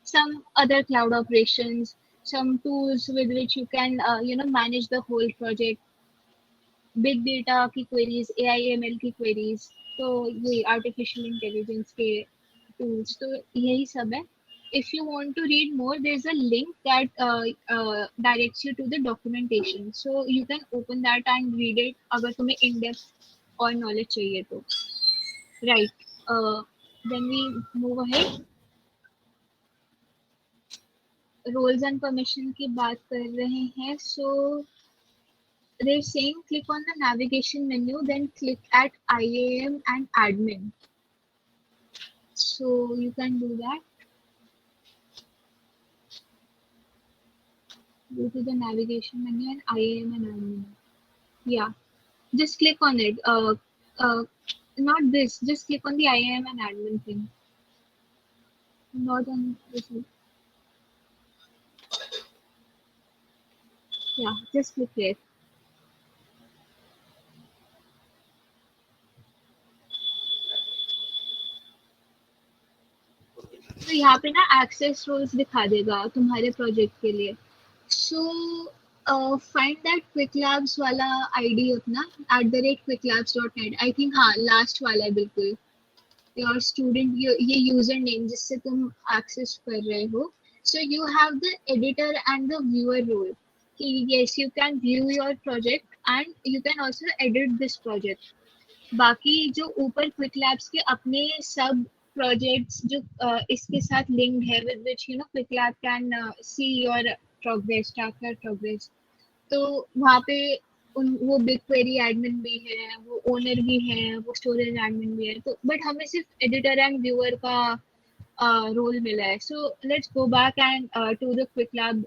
Some other cloud operations, some tools with which you can manage the whole project, big data की queries, AI ML की queries, तो ये artificial intelligence के tools, तो यही सब है. If you want to read more, there's a link that directs you to the documentation, so you can open that and read it अगर तुम्हें in depth और knowledge चाहिए तो. Right. Then we move ahead. Roles and permission की बात कर रहे हैं. So they're saying click on the navigation menu, then click at IAM and admin. So you can do that. Go to the navigation menu and IAM and admin. Yeah, just click on it. Not this. Just click on the IAM and admin thing. Not on this one. Yeah, just click it. तो यहाँ पे ना access roles दिखा देगा तुम्हारे project के लिए. So find that quick labs वाला आईडी अपना @quicklabs.net. आई थिंक हाँ लास्ट वाला है बिल्कुल. योर स्टूडेंट ये यूजर नेम जिससे तुम एक्सेस कर रहे हो. So you have the editor and the viewer role. Yes you can view your project and you can also edit this project. बाकी जो ऊपर क्विक लैब्स के अपने सब प्रोजेक्ट्स जो इसके साथ लिंक्ड है, with which quick lab can see your progress, track your progress. तो वहाँ पे वो बिग क्वेरी एडमिन भी है, वो ओनर भी है, वो स्टोरेज एडमिन भी है. तो बट हमें सिर्फ एडिटर एंड व्यूअर का रोल मिला है. So let's go back and to the quick lab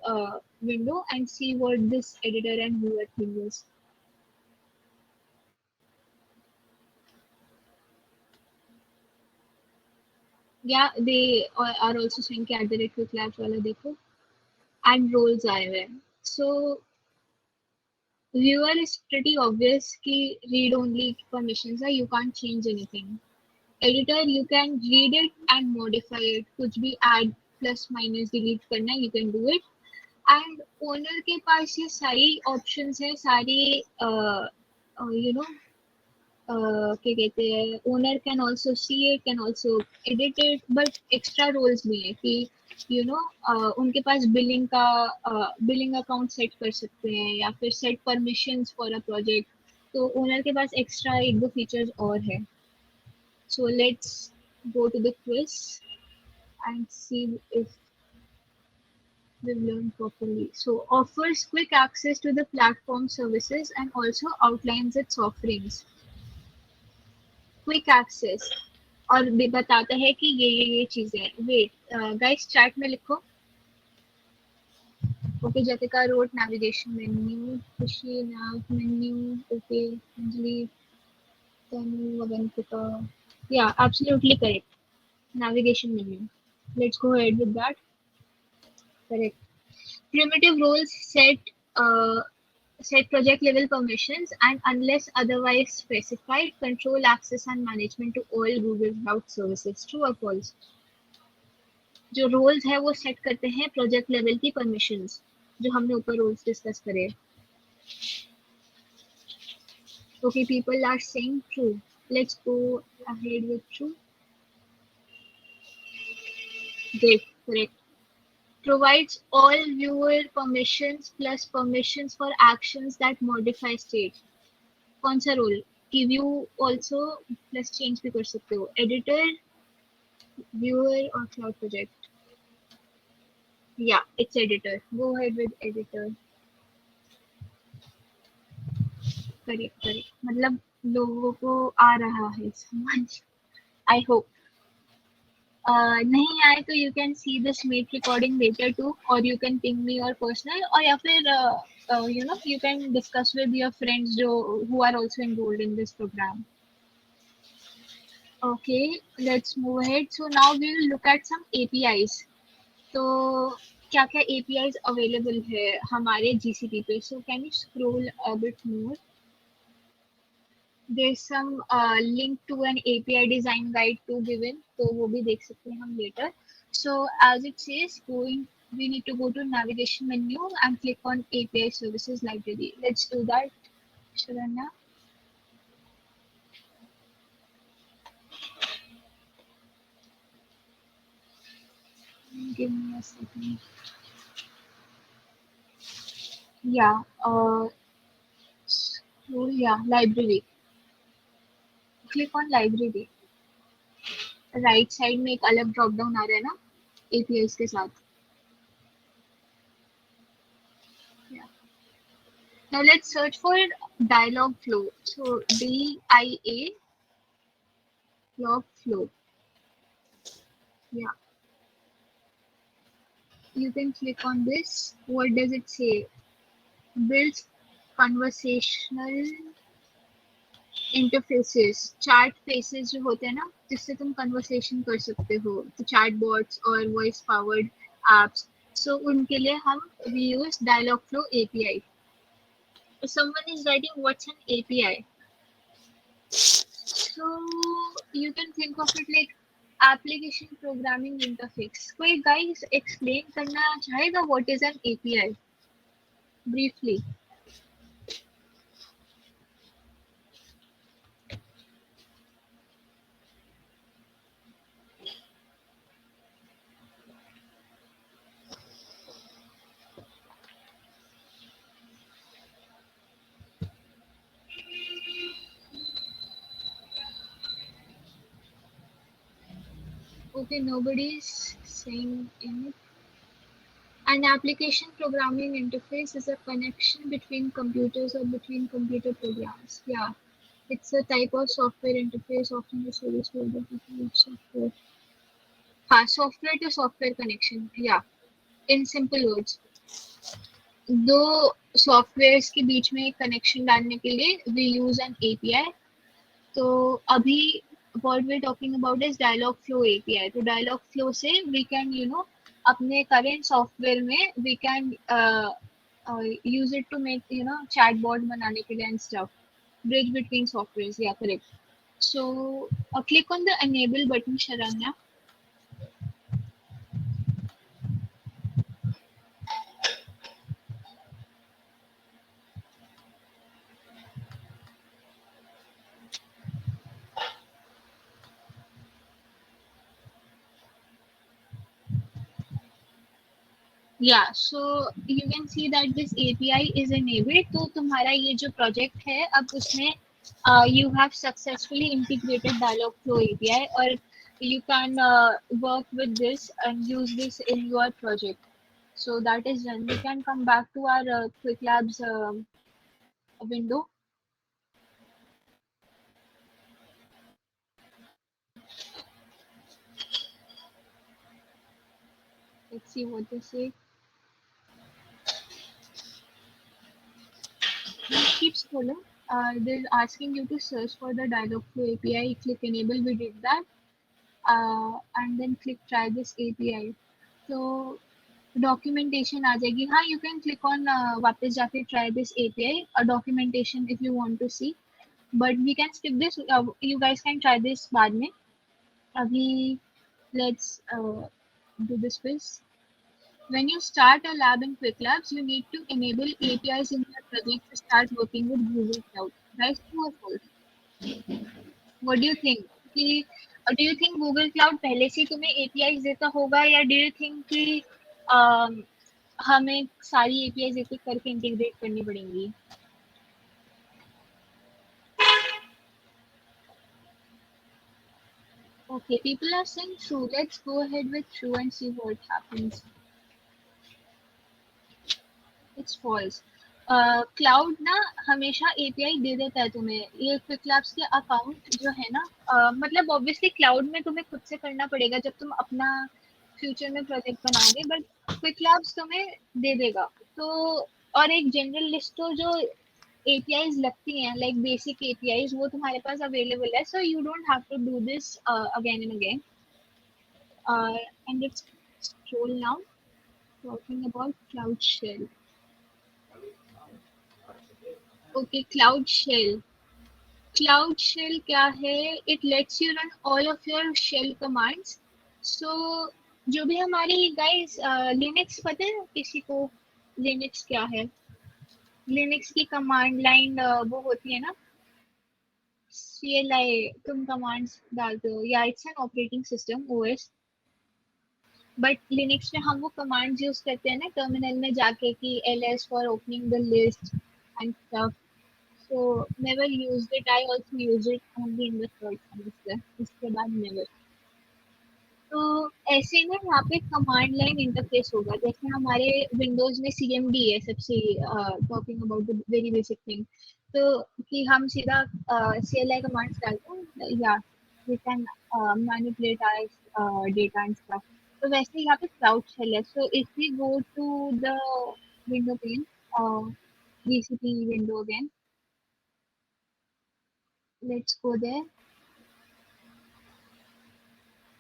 window and see what this editor and viewer thing is. Yeah, they are also saying कि @quicklabs वाला देखो and roles आए हुए हैं. So viewer is pretty obvious कि read only permissions है, you can't change anything. Editor you can read it and modify it, कुछ भी add plus minus delete करना है you can do it. And owner के पास ये सारी options है, सारी you know क्या कहते हैं, owner can also see it, can also edit it, but extra roles भी है कि उनके पास बिलिंग अकाउंट सेट कर सकते हैं या फिर set permissions for a project. तो ओनर के पास एक्स्ट्रा एक दो फीचर्स और है. So let's go to the quiz and see if we've learned properly. So offers quick access to the platform services and also outlines its offerings. Quick access और भी बताता है कि ये चीजें हैं. वेट गाइस चैट में लिखो. ओके जतिका रोड नेविगेशन मेन्यू, खुशी nav मेन्यू. ओके अंजलि, तनु, अवंतिका, या absolutely correct. Navigation menu. Let's go ahead with that. Correct. Primitive roles set project level permissions and unless otherwise specified control access and management to all Google Cloud services. True or false? जो roles है वो set करते हैं project level की permissions, जो हमने ऊपर roles discuss करे. Okay people are saying true. Let's go ahead with true. Great, correct. provides all viewer permissions plus permissions for actions that modify state. कौन सा रोल कि व्यू ऑल्सो प्लस चेंज भी कर सकते हो, एडिटर, व्यूअर और cloud project. या it's editor. Go ahead with editor. Correct correct, मतलब लोगों को आ रहा है समझ. I hope. नहीं आए तो you can see this meet recording later too, और यू कैन पिंग मी और पर्सनल, और या फिर you can discuss with your friends who are also enrolled in this program. Okay, let's move ahead. So now we'll look at some APIs. तो क्या क्या APIs available है हमारे GCP पे. So can you scroll a bit more? there's some link to an API design guide too given, तो वो भी देख सकते हैं हम later. So as it says, we need to go to navigation menu and click on API services library. Let's do that, Sharanya. Give me a second. Yeah, yeah, library. Click on library. Right side में एक अलग drop down आ रहा है ना APIs के साथ. Yeah. Now let's search for Dialogflow. So DIA log flow. Yeah, you can click on this. What does it say? Builds conversational interfaces. Chat faces जो होते हैं ना जिससे तुम conversation कर सकते हो, तो chat bots और voice powered apps. So उनके लिए हम we use Dialogflow API. If someone is writing what's an API, so you can think of it like application programming interface. कोई guys explain करना चाहेगा what is an API briefly? Okay, nobody's saying anything. An application programming interface is a connection between computers or between computer programs. Yeah, it's a type of software interface, often a service provider of software. हाँ, software to software connection. Yeah, in simple words. दो softwares के बीच में connection डालने के लिए we use N API. तो अभी what we're talking about is Dialogflow API. तो Dialogflow से we can अपने current सॉफ्टवेयर में we can use it to make chatbot बनाने के लिए and stuff. Bridge between softwares. Yeah, correct. So click on the enable button, Sharanya. Yeah, so you can see that this API is enabled. तो तुम्हारा ये जो project है अब उसमें you have successfully integrated Dialogflow API और you can work with this and use this in your project. So that is done. We can come back to our Quick Labs window. Let's see what they say. Keep scrolling. They're asking you to search for the Dialogflow API. Click enable. We did that. And then click try this API. So documentation आ जाएगी. हाँ, you can click on वापस जाके try this API a documentation if you want to see, but we can skip this. You guys can try this बाद में. अभी let's do this quiz. When you start a lab in Quick Labs, you need to enable APIs in your project to start working with Google Cloud. Right? True or false? What do you think? कि do you think Google Cloud पहले से तुम्हें APIs देता होगा या do you think कि हमें सारी एपीआई एक एक करके इंटीग्रेट करनी पड़ेंगी? Okay, people are saying true. Let's go ahead with true and see what happens. It's false. Cloud ना हमेशा एपीआई दे देता है तुम्हें. ये क्विक लैब्स के अकाउंट जो है ना मतलब ऑब्वियसली क्लाउड में तुम्हें खुद से करना पड़ेगा जब तुम अपना फ्यूचर में प्रोजेक्ट बनाओगे, बट क्विक लैब्स तुम्हें दे देगा. तो और एक जनरल लिस्ट तो जो एपीआईज लगती हैं लाइक बेसिक एपीआईज वो तुम्हारे पास अवेलेबल है. So you don't have to do this again and again. And it's scroll now talking about cloud shell. Okay, cloud shell. Cloud shell क्या है? It lets you run all of your shell commands. So जो भी हमारी guys Linux पता है किसी को? Linux क्या है? लिनक्स की कमांड लाइन वो होती है ना, CLI। तुम कमांड्स डालते हो या it's an operating system, OS। But Linux में हम वो कमांड्स यूज करते हैं ना टर्मिनल में जाके कि LS for opening the list and stuff. So never used it. I also use it only in the third semester. उसके बाद never। तो ऐसे ना यहाँ पे कमांड लाइन इंटरफेस होगा, जैसे हमारे विंडोज में CMD है सबसे, talking about the very basic thing. तो कि हम सीधा CLI कमांड्स डालते हैं या we can manipulate our data and stuff. तो वैसे यहाँ पे क्लाउड शेल है। So if we go to the window pane, GCP window again, let's go there.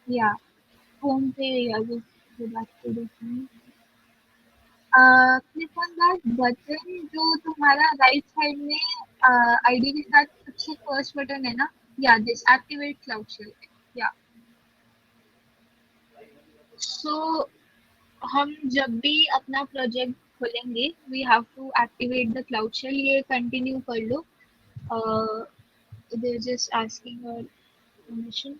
या home पे या just go back to the home. Click on that button जो तुम्हारा राइट साइड में आईडी के साथ सबसे फर्स्ट बटन है ना, या दिस एक्टिवेट क्लाउड शेल। या सो हम जब भी अपना प्रोजेक्ट खोलेंगे we have to activate the cloud shell. ये कंटिन्यू कर लो। They just asking your permission.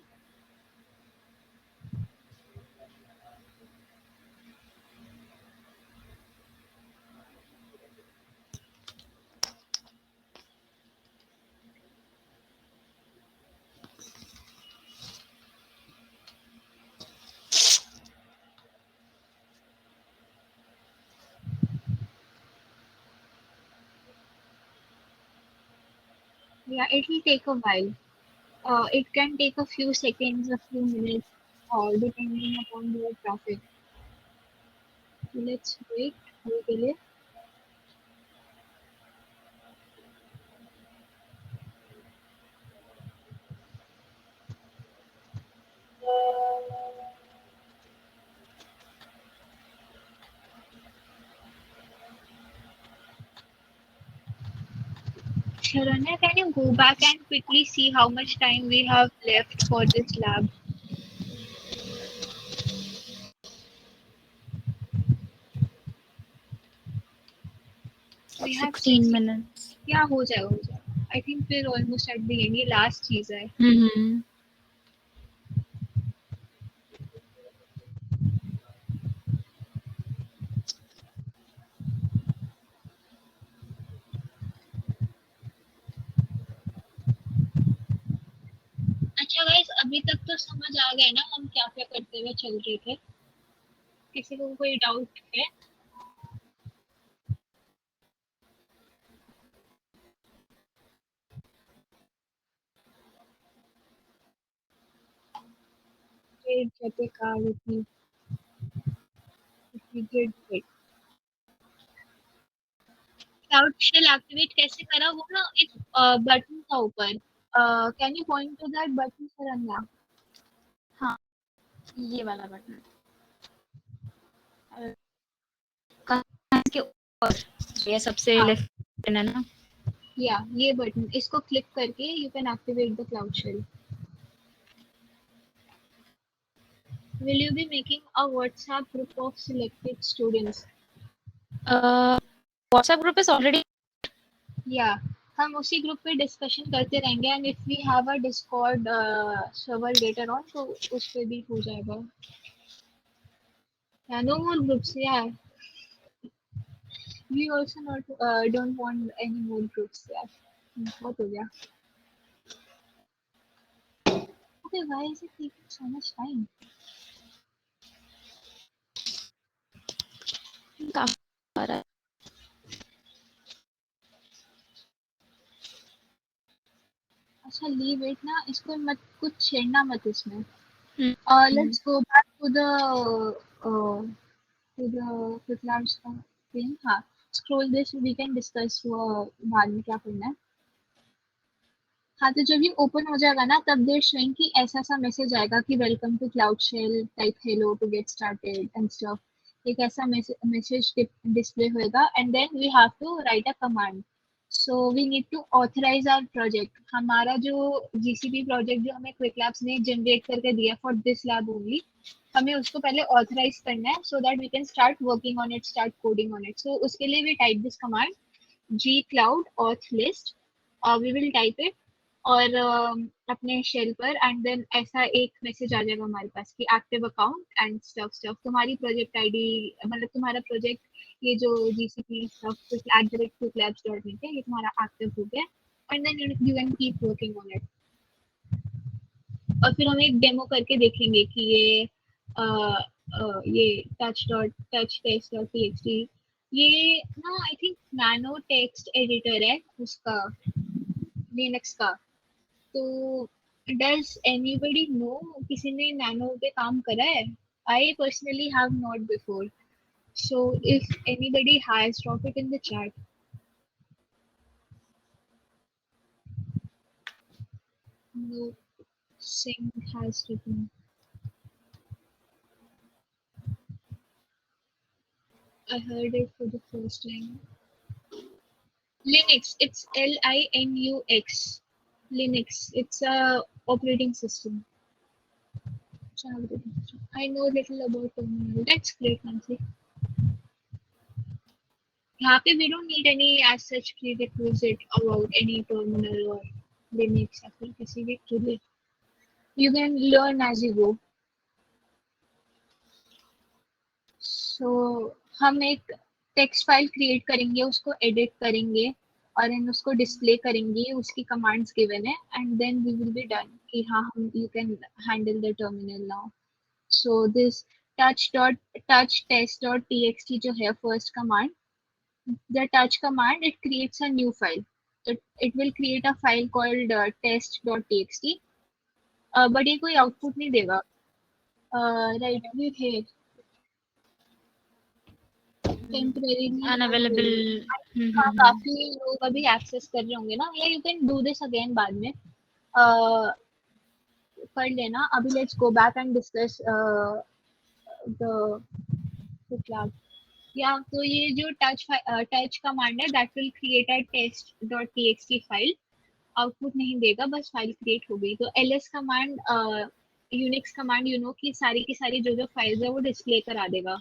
Yeah it will take a while. It can take a few seconds, a few minutes, depending upon the traffic. So let's wait a little. Sharanya, can you go back and quickly see how much time we have left for this lab? We have 16 minutes. क्या हो जाएगा, हो जाएगा। I think we're almost at the end. ये last चीज है। Mm-hmm. अच्छा guys, अभी तक तो समझ आ गया ना हम क्या क्या करते हुए चल रहे थे? किसी को कोई डाउट है? Great, Jatika, great, great। Cloud shell activate कैसे करा वो ना, एक बटन था ऊपर। Can you point to that button Saranya? हाँ, ये वाला बटन के ऊपर, ये सबसे हाँ, लेफ्ट बटन है ना। या ये बटन, इसको क्लिक करके you can activate the cloud shell. Will you be making a WhatsApp group of selected students? WhatsApp group is already. या हम उसी ग्रुप पे डिस्कशन करते रहेंगे and if we have a discord server later on तो उस पे भी हो जाएगा। या नो मोर ग्रुप्स। या we also not don't want any more groups यार। बहुत हो गया। Okay, why is it taking so much time? काफी आ रहा है। अच्छा लीव इट ना, इसको मत, कुछ छेड़ना मत इसमें। हम्म। Let's go back to the uh, Quick Labs thing। हाँ, scroll this, we can discuss बाद में क्या करना है। हाँ, तो जब ये ओपन हो जाएगा ना तब देर शोइंग कि ऐसा सा मैसेज आएगा कि welcome to cloud shell, type hello to get started and stuff. एक ऐसा मैसेज डिस्प्ले होएगा and then we have to write a command. So we need to authorise our project. हमारा जो जीसीपी प्रोजेक्ट जो हमें quick labs ने generate करके दिया फॉर दिस लैब ओनली, हमें उसको पहले ऑथराइज करना है so that we can start working on it, start coding on it. So उसके लिए we type this command g cloud auth list, we will type it और अपने शेल पर, एंड देन ऐसा एक मैसेज आ जाएगा हमारे पास कि active account and stuff stuff, तुम्हारी प्रोजेक्ट आईडी, मतलब तुम्हारा प्रोजेक्ट, ये जो जीसीपी स्टफ @quick-labs.net है, ये तुम्हारा एक्टिव हो गया, and then you can keep working on it. और फिर हम एक डेमो करके देखेंगे कि ये टच टेस्ट डॉट टीएक्सटी, ये ना I think nano text editor है उसका, लिनक्स का। तो डज एनीबडी नो, किसी ने नैनो पे काम करा है? I personally have not before, so if anybody has, drop it in the chat. No, Singh has written. I heard it for the first time. Linux, it's Linux. Linux, it's a operating system. I know little about terminal. That's great, Nancy. यहाँ पे we don't need any as such prerequisite about any terminal or Linux या फिर किसी भी tool. You can learn as you go. So हम एक text file create करेंगे, उसको एडिट करेंगे और इन उसको डिस्प्ले करेंगे, उसकी कमांड्स गिवन है, and then we will be done कि हाँ हम you can handle the terminal now. So this touch test.txt जो है first command, the touch command, it creates a new file. So it will create a file called test.txt, but ये कोई output नहीं देगा। Right, we here temporarily unavailable. हाँ, काफी लोग अभी एक्सेस कर रहे होंगे ना, या you can do this again बाद में कर लेना। अभी let's go back and discuss the class. या तो ये जो टच कमांड है that will create a test.txt file, output नहीं देगा, बस फाइल क्रिएट हो गई। तो ls command, Unix command, you know कि सारी की सारी जो जो फाइल्स है वो डिस्प्ले करा देगा।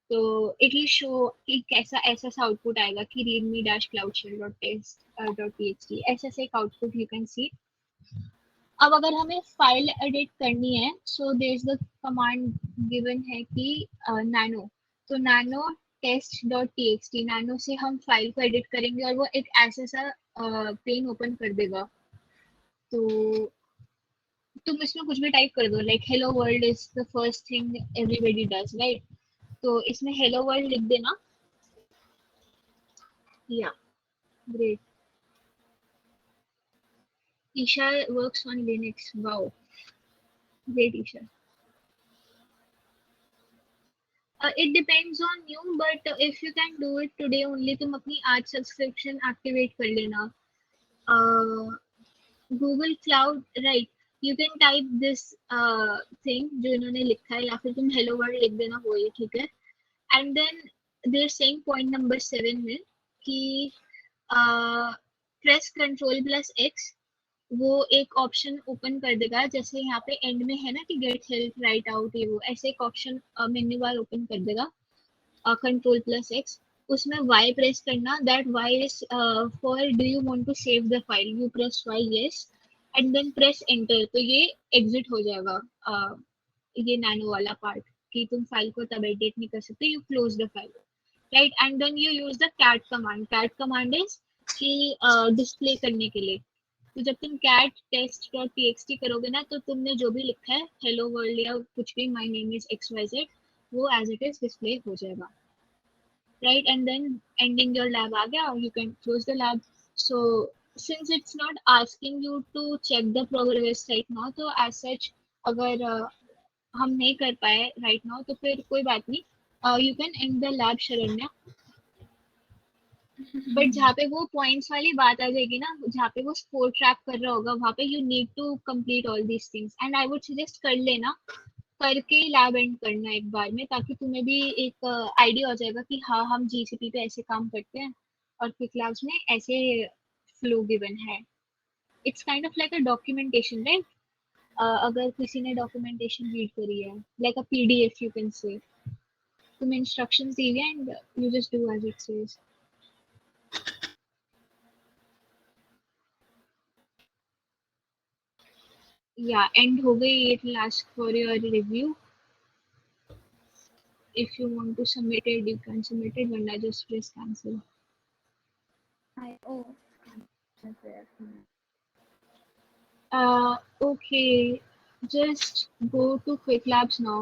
तो इट विल शो कि कैसा ऐसा सा आउटपुट आएगा कि readme dash cloudshell dot test dot txt, ऐसा से एक आउटपुट यू कैन सी। अब अगर हमें फाइल एडिट करनी है, so there is the command given है कि नैनो, तो nano test.txt, नैनो से हम फाइल को एडिट करेंगे और वो एक ऐसा सा पेन ओपन कर देगा। तो तुम इसमें कुछ भी टाइप कर दो, like hello world is the first thing everybody does, right? तो इसमें हेलो वर्ल्ड लिख देना। या great, Isha works on Linux, wow, great Isha. It depends on you, but if you can do it today only, तुम अपनी आज subscription activate कर लेना। Google cloud, right, you can type this thing जो इन्होंने लिखा है, या फिर तुम हेलो वर्ल्ड लिख देना, वो ये ठीक है। And then they're saying point number 7 में कि प्रेस कंट्रोल प्लस एक्स, वो एक ऑप्शन ओपन कर देगा, जैसे यहाँ पे एंड में है ना कि गेट हेल्प राइट आउट, ये वो ऐसे एक ऑप्शन मेन्यू बार ओपन कर देगा, कंट्रोल प्लस एक्स, उसमें वाई प्रेस करना, that Y is for do you want to save the file, you press Y, yes, and then press enter, तो ये एग्जिट हो जाएगा ये नैनो वाला पार्ट कि तुम फाइल को तब एडिट नहीं कर सकते, you close the file, right? And then you use the cat command. Cat command is कि डिस्प्ले करने के लिए, तो जब तुम cat test.txt करोगे ना, तो तुमने जो भी लिखा है हेलो वर्ल्ड या कुछ भी, माय नेम इज XYZ, वो एज इट इज डिस्प्ले हो जाएगा, right? And then ending your lab आ गया, you can close the lab. So since it's not asking you to check the progress right now, तो as such अगर हम नहीं कर पाए राइट नाउ तो फिर कोई बात नहीं, you can end the lab Sharanya. But जहाँ पे वो पॉइंट्स वाली बात आ जाएगी ना, जहाँ पे वो स्कोर ट्रैक कर रहा होगा, वहाँ पे you need to complete all these things, and I would suggest कर लेना, करके लैब एंड करना एक बार में, ताकि तुम्हें भी एक आइडिया हो जाएगा कि हाँ हम जीसीपी पे ऐसे काम करते हैं। और क्विक लैब्स में ऐसे फ्लो गिवन है. It's kind of like a documentation, right? अगर किसी ने डॉक्यूमेंटेशन रीड करी है, like a PDF you can say, तुम्हें इंस्ट्रक्शंस दी है and you just do as it says. या एंड हो गई. It last for your review. If you want to submit it, you can submit it. Wanda, just press cancel. Oh, Okay, just go to Quick Labs now.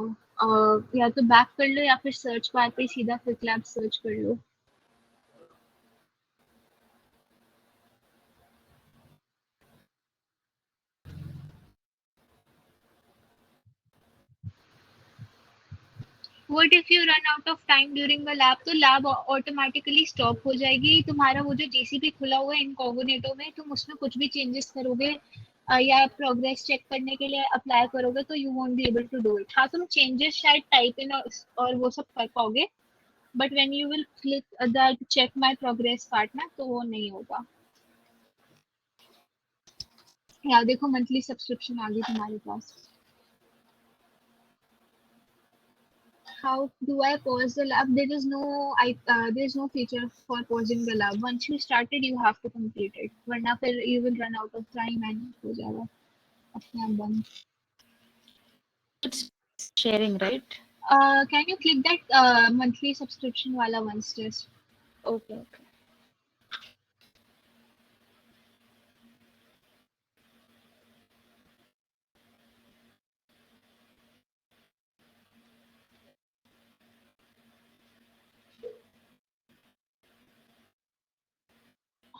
या तो back कर लो या फिर search bar पे सीधा Quick Labs search कर लो. What if you run out of time during the lab? तो lab automatically stop हो जाएगी. तुम्हारा वो जो जेसीपी खुला हुआ है इनकॉग्निटो में, तुम उसमें कुछ भी चेंजेस करोगे या प्रोग्रेस चेक करने के लिए अप्लाई करोगे तो you won't be able to do it. हाँ, तुम चेंजेस शायद टाइप इन और वो सब कर पाओगे, but when you will click that check my progress part ना, तो वो नहीं होगा. या देखो मंथली सब्सक्रिप्शन आ गई तुम्हारे पास. How do I pause the lab? There is no feature for pausing the lab. Once you started, you have to complete it. वरना फिर you will run out of time and हो जाएगा अपने आप बंद. it's sharing, right? Can you click that monthly subscription वाला once just? Okay.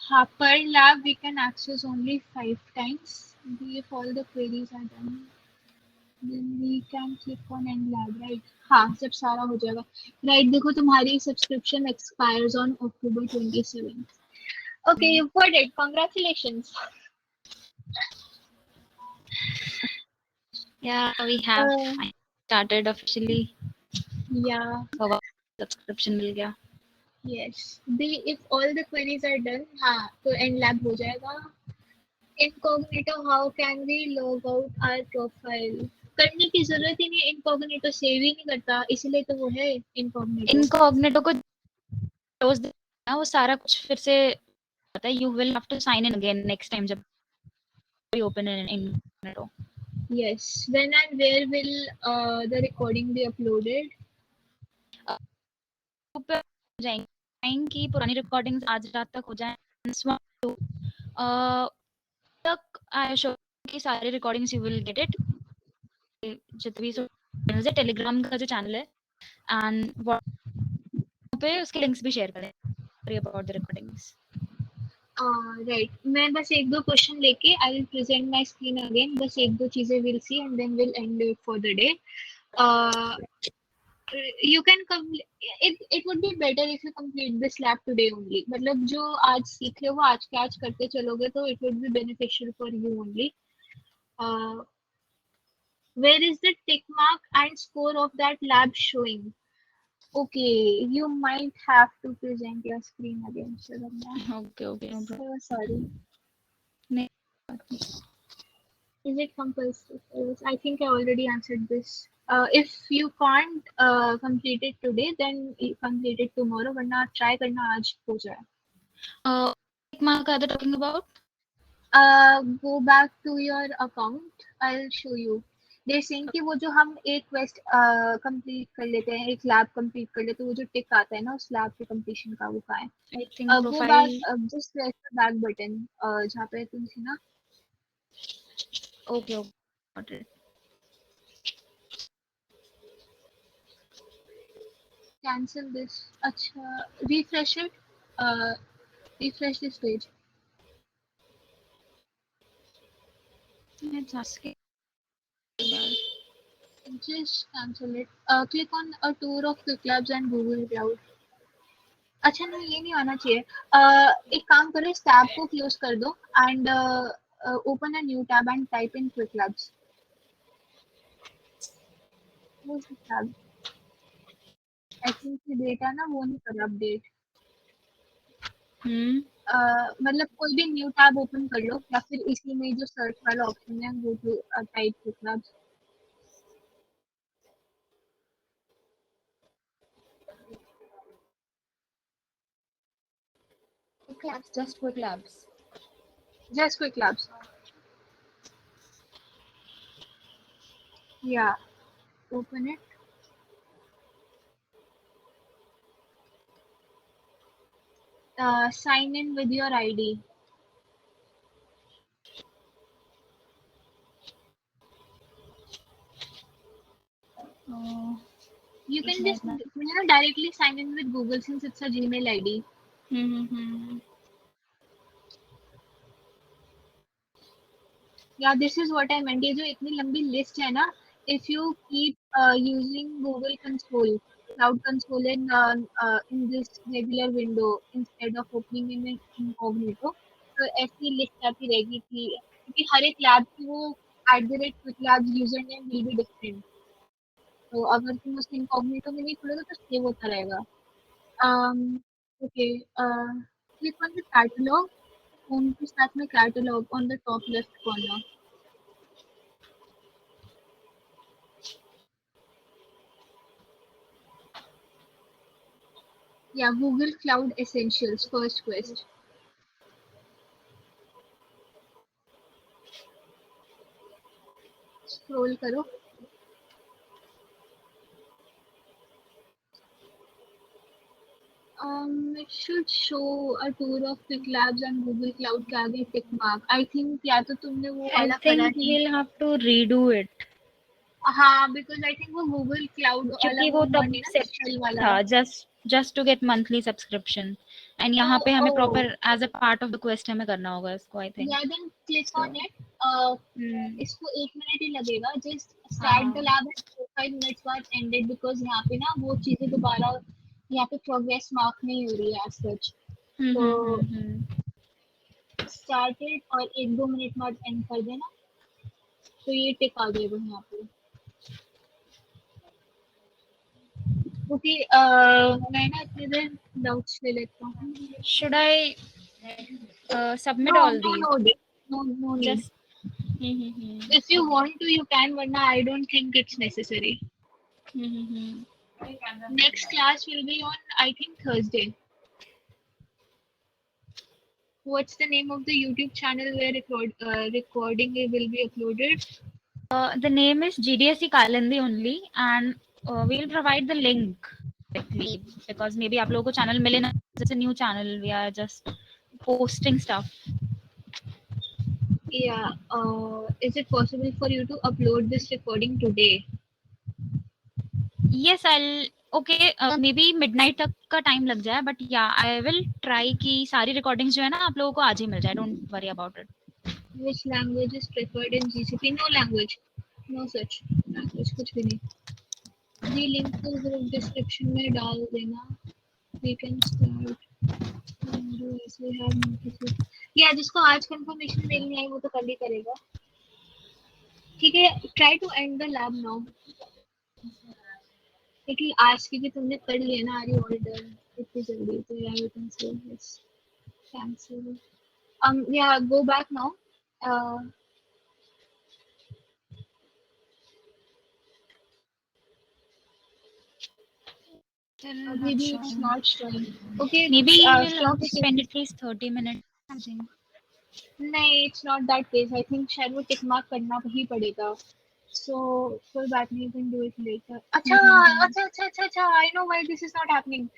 हाँ, per lab we can access only 5 times. If all the queries are done, then we can click on end lab, right? हाँ, जब सारा हो जाएगा. Right, देखो तुम्हारी subscription expires on October 27th. Okay, you got it. Congratulations. Yeah, we have started officially. Yeah, So subscription मिल गया. yes. If all the queries are done, हाँ, तो end lab हो जाएगा. Incognito, how can we log out our profile? करने की जरूरत ही नहीं. Incognito save ही नहीं करता, इसीलिए तो वो है Incognito. Incognito को close देना, वो सारा कुछ फिर से आता है. You will have to sign in again next time जब we open in Incognito. Yes. When and where will the recording be uploaded? पे हो जाएंगे कि पुरानी रिकॉर्डिंग्स आज रात तक हो जाएं. तक आई शो कि सारी recordings you will get it. जितने भी चैनल्स है, टेलीग्राम का जो चैनल है एंड पे उसके लिंक्स भी शेयर करें अबाउट द रिकॉर्डिंग्स. Right. मैं बस एक दो क्वेश्चन लेके I will present my screen again. बस एक दो चीजें will see and then will end it for the day. You can it would be better if you complete this lab today only. मतलब जो आज सीख रहे हो वो आज के आज करते चलोगे तो it would be beneficial for you only. Where is the tick mark and score of that lab showing? Okay, you might have to present your screen again, Sharanya. Okay, no problem. So sorry. नहीं, Is it compulsory? I think I already answered this. If you can't complete it today, then you complete it tomorrow. वरना try करना आज हो जाए. tick mark are they talking about? Go back to your account. I'll show you. They're saying कि वो जो हम एक quest complete कर लेते हैं, एक lab complete कर लेते हैं, वो जो tick आता है ना उस lab के completion का, वो कहाँ है? I think Go profile. back. Just press the back button. जहाँ पे तुम थी ना. Okay, got it. Cancel this. अच्छा, refresh it. Refresh this page. It's asking. Just cancel it. Click on a tour of Quick Labs and Google Cloud. अच्छा नहीं, ये नहीं आना चाहिए. एक काम करो, इस टैब को क्लोज कर दो and open a new tab and type in Quick Labs. Close the tab. I think ये डेटा ना वो नहीं कर अपडेट. मतलब कोई भी न्यू टैब ओपन कर लो या फिर इसी में जो सर्च वाला ऑप्शन है go to type quick labs. Quick labs, just quick labs. Just quick labs. Yeah, open it. Sign in with your ID. Oh, You एक can मिनट just में. directly sign in with Google since it's a Gmail ID. Hmm. Yeah, this is what I meant. ये जो इतनी लंबी list है ना, if you keep using Google Console, Cloud Console in this regular window instead of opening in an incognito, तो ऐसी list आती रहेगी क्योंकि हर एक lab की वो @QuickLabs username will be different. तो अगर तुम उस incognito में नहीं खोलोगे तो सेव होता रहेगा. Um, okay. Click on the catalog. Phone के साथ में catalog on the top left corner. Yeah, Google Cloud Essentials, first quest. Scroll करो. It should show a tour of Quick Labs and Google Cloud के आगे tick mark. I think या तो तुमने वो I वाला करा think नहीं. we'll have to redo it. हाँ, because I think वो Google Cloud वाला क्योंकि वो वो हुआ तब नहीं ना से shell वाला. था just to get monthly subscription. And यहाँ पे हमें proper Oh, as a part of the quest हमें करना होगा इसको, I think. yeah, then click So, on it. हम्म. इसको 1 मिनट ही लगेगा. Just start the हाँ. lab and 4-5 minutes बाद end it because यहाँ पे ना वो चीजें दोबारा यहाँ पे progress mark नहीं हो रही है as such. तो हम्म. start it और 1-2 मिनट बाद end कर देना तो ये टिक आ जाएगा यहाँ पे. ओके, मैं ना इतनी देर डाउट्स ले लेता हूँ. Should I submit no all no these? No no need. Just. Hmm. If you want to you can, वरना I don't think it's necessary. Hmm. Next class will be on I think Thursday. What's the name of the YouTube channel where recording will be uploaded? The name is GDSC Kalindi only, and we'll provide the link directly because maybe आप लोगों को channel मिले ना. It's a new channel. We are just posting stuff. Yeah. Is it possible for you to upload this recording today? Yes, I'll. Okay, maybe midnight तक का time लग जाए, but yeah, I will try कि सारी recordings जो है ना आप लोगों को आज ही मिल जाए. Don't worry about it. Which language is preferred in GCP? No language. No such language. कुछ भी नहीं. The link to group description में डाल देना. We can start. We have notices. Yeah, जिसको आज confirmation mail नहीं आई वो तो कल ही करेगा. ठीक है. Try to end the lab now. क्योंकि आज की तुमने कर लिया ना. Are you all done? इतनी जल्दी तो yeah you can say yes. Cancel. Yeah, go back now. Uh, Still not maybe it's showing. not showing. Okay, Maybe we'll have stop to spend sharing. at least 30 minutes. I think. नहीं, it's not that case. I think शायद वो tick mark करना ही पड़ेगा. So कोई बात नहीं, you can do it later. अच्छा, अच्छा. I know why this is not happening.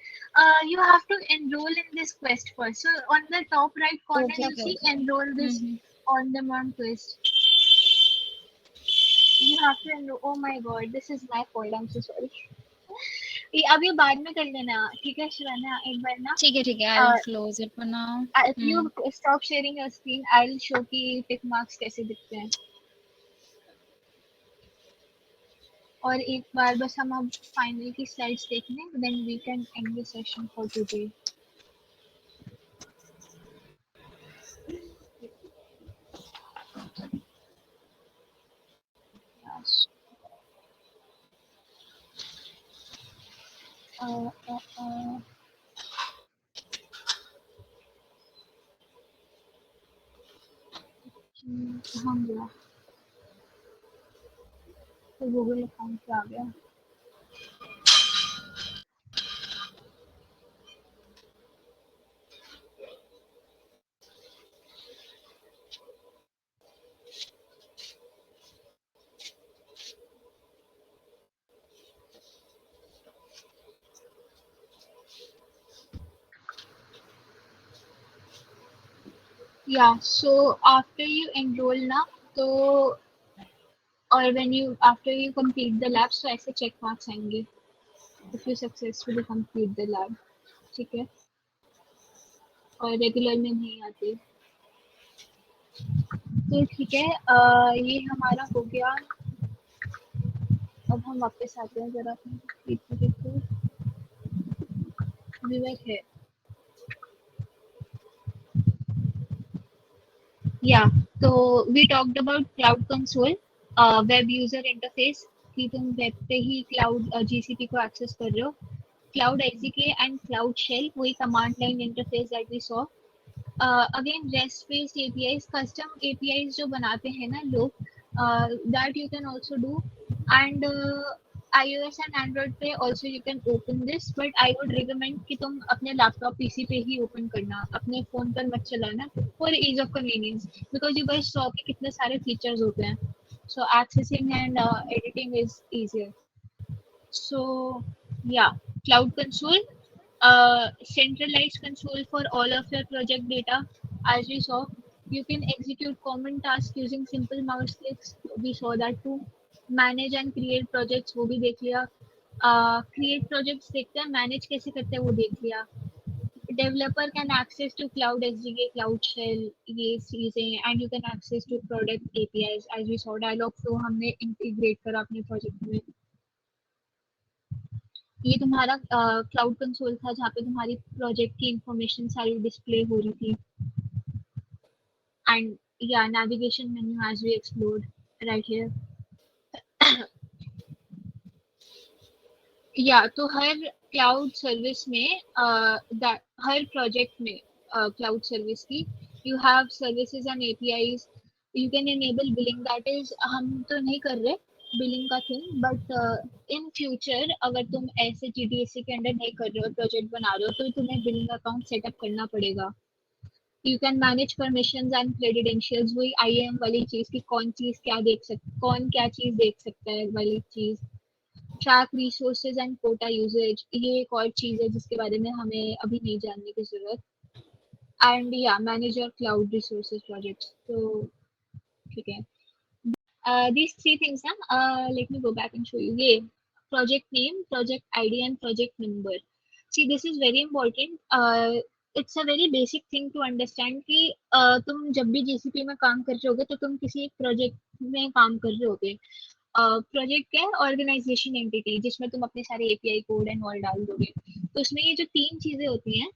You have to enroll in this quest first. So on the top right corner, Okay, you okay, see okay. enroll this Mm-hmm. on demand quest. You have to enroll. Oh my god, this is my fault. I'm so sorry. अब ये बाद में कर लेना. ठीक है शिवाना, एक बार ना. ठीक है. I'll close it for now. If you stop sharing your screen, I'll show कि tick marks कैसे दिखते हैं. और एक बार बस हम अब फाइनल की स्लाइड्स देख लें, then we can end the session for today. Yes. Uh, uh, uh. कहाँ गया? तो गूगल अकाउंट पे आ गया। Yeah, so after you enroll ना, तो और when you after you complete the lab, so ऐसे check marks आएंगे if you successfully complete the lab, ठीक है? और रेगुलर में नहीं आते। तो ठीक है, ये हमारा हो गया। अब हम वापस आते हैं, जरा देखो विवेक है। Yeah, तो we talked about cloud console, web user interface कि तुम वेब पे ही क्लाउड जीसीपी को एक्सेस कर रहे हो। Cloud SDK and cloud shell, वही command line interface that we saw. Again REST based APIs, custom APIs जो बनाते हैं ना लोग, that you can also do. And iOS and Android पे also you can open this, but I would recommend कि तुम अपने लैपटॉप पीसी पे ही ओपन करना, अपने फोन पर मत चलाना, for ease of convenience, because you guys saw के कितने सारे फीचर्स होते हैं, so accessing and editing is easier. So yeah, cloud console, centralized console for all of your project data. As we saw, you can execute common tasks using simple mouse clicks, we saw that too. Manage and create projects, वो भी देख लिया। Create projects देखते हैं, manage कैसे करते हैं वो देख लिया। Developer can access to cloud SDK, cloud shell, ये चीजें, and you can access to product APIs, as we saw। dialog flow हमने integrate करा अपने project में। ये तुम्हारा क्लाउड कंसोल था, जहाँ पे तुम्हारी प्रोजेक्ट की इंफॉर्मेशन सारी डिस्प्ले हो रही थी। एंड या navigation menu as we explored right here. या तो हर क्लाउड सर्विस में हर प्रोजेक्ट में क्लाउड सर्विस की you have services and APIs. You can enable billing, that is हम तो नहीं कर रहे बिलिंग का थिंग, बट इन फ्यूचर अगर तुम ऐसे जीटीएससी के अंडर नहीं कर रहे हो, प्रोजेक्ट बना रहे हो, तो तुम्हें बिलिंग अकाउंट सेटअप करना पड़ेगा। You can manage permissions and credentials, वही आईएएम वाली चीज की कौन चीज क्या देख सकता, कौन क्या चीज देख सकता है वाली चीज। Track resources and quota usage, ये एक और चीज है जिसके बारे में हमें अभी नहीं जानने की जरूरत। एंड या manage your cloud resources projects, तो ठीक है। These three things ना, let me go back and show you. ये project name, project ID and project number. See, this is very important. It's a very basic thing to understand कि तुम जब भी GCP में काम कर रहे होगे, तो तुम किसी एक प्रोजेक्ट में काम कर रहे होगे। प्रोजेक्ट क्या है? ऑर्गेनाइजेशन एंटिटी, जिसमें तुम अपने सारे एपीआई कोड एंड ऑल डाल दोगे। तो उसमें ये जो तीन चीजें होती हैं,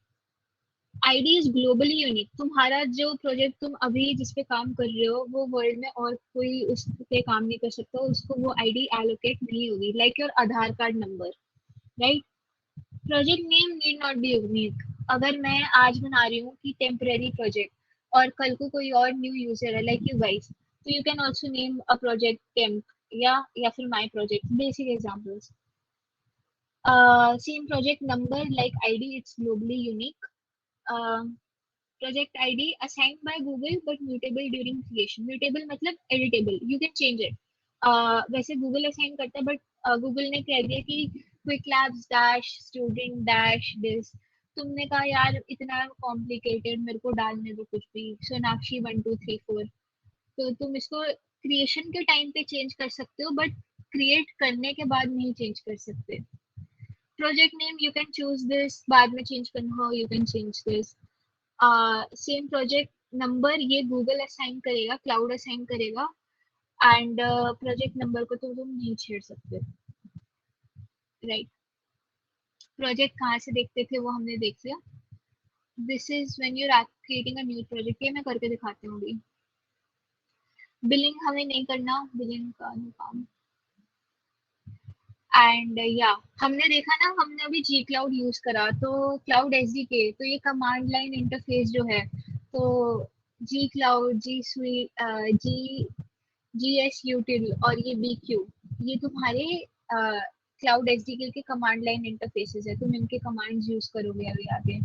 आईडी इज ग्लोबली यूनिक। तुम्हारा जो प्रोजेक्ट तुम अभी जिस पे काम कर रहे हो, वो वर्ल्ड में और कोई उस पे काम नहीं कर सकता, उसको वो आईडी एलोकेट नहीं होगी, like your Aadhaar card number, right? Project name need not be unique. अगर मैं आज बना रही हूँ कि टेम्परेरी प्रोजेक्ट, और कल को कोई और न्यू यूजर है लाइक यू गाइस, तो you can also name a project temp, या फिर my project, basic examples. Same project number like ID, it's globally unique. Project ID assigned by Google but mutable during creation. Mutable मतलब editable, you can change it. वैसे Google assign करता है, but Google ने कह दिया कि quick labs dash student dash this। तुमने कहा यार इतना complicated, मेरे को डालने दो कुछ भी, सोनाक्षी 1234, तो तुम इसको क्रिएशन के टाइम पे चेंज कर सकते हो, बट क्रिएट करने के बाद नहीं चेंज कर सकते। Project name you can choose this, बाद में चेंज करना हो you can change this. Same project number ये गूगल असाइन करेगा, क्लाउड असाइन करेगा, एंड प्रोजेक्ट नंबर को तो तुम नहीं छेड़ सकते, राइट? प्रोजेक्ट कहाँ से देखते थे वो हमने देख लिया। This is when you are creating a new project, ये मैं करके दिखाती हूँ अभी। बिलिंग हमें नहीं करना, बिलिंग का काम। एंड या हमने देखा ना, हमने अभी जी क्लाउड यूज करा, तो क्लाउड एसडीके, तो ये कमांड लाइन इंटरफेस जो है, तो जी क्लाउड, जी स्वीट, जी जीएस यूटिल और ये बीक्यू, ये तुम्हारे क्लाउड एसडीके के कमांड लाइन इंटरफेसेस है। तुम इनके कमांड्स यूज करोगे अभी आगे।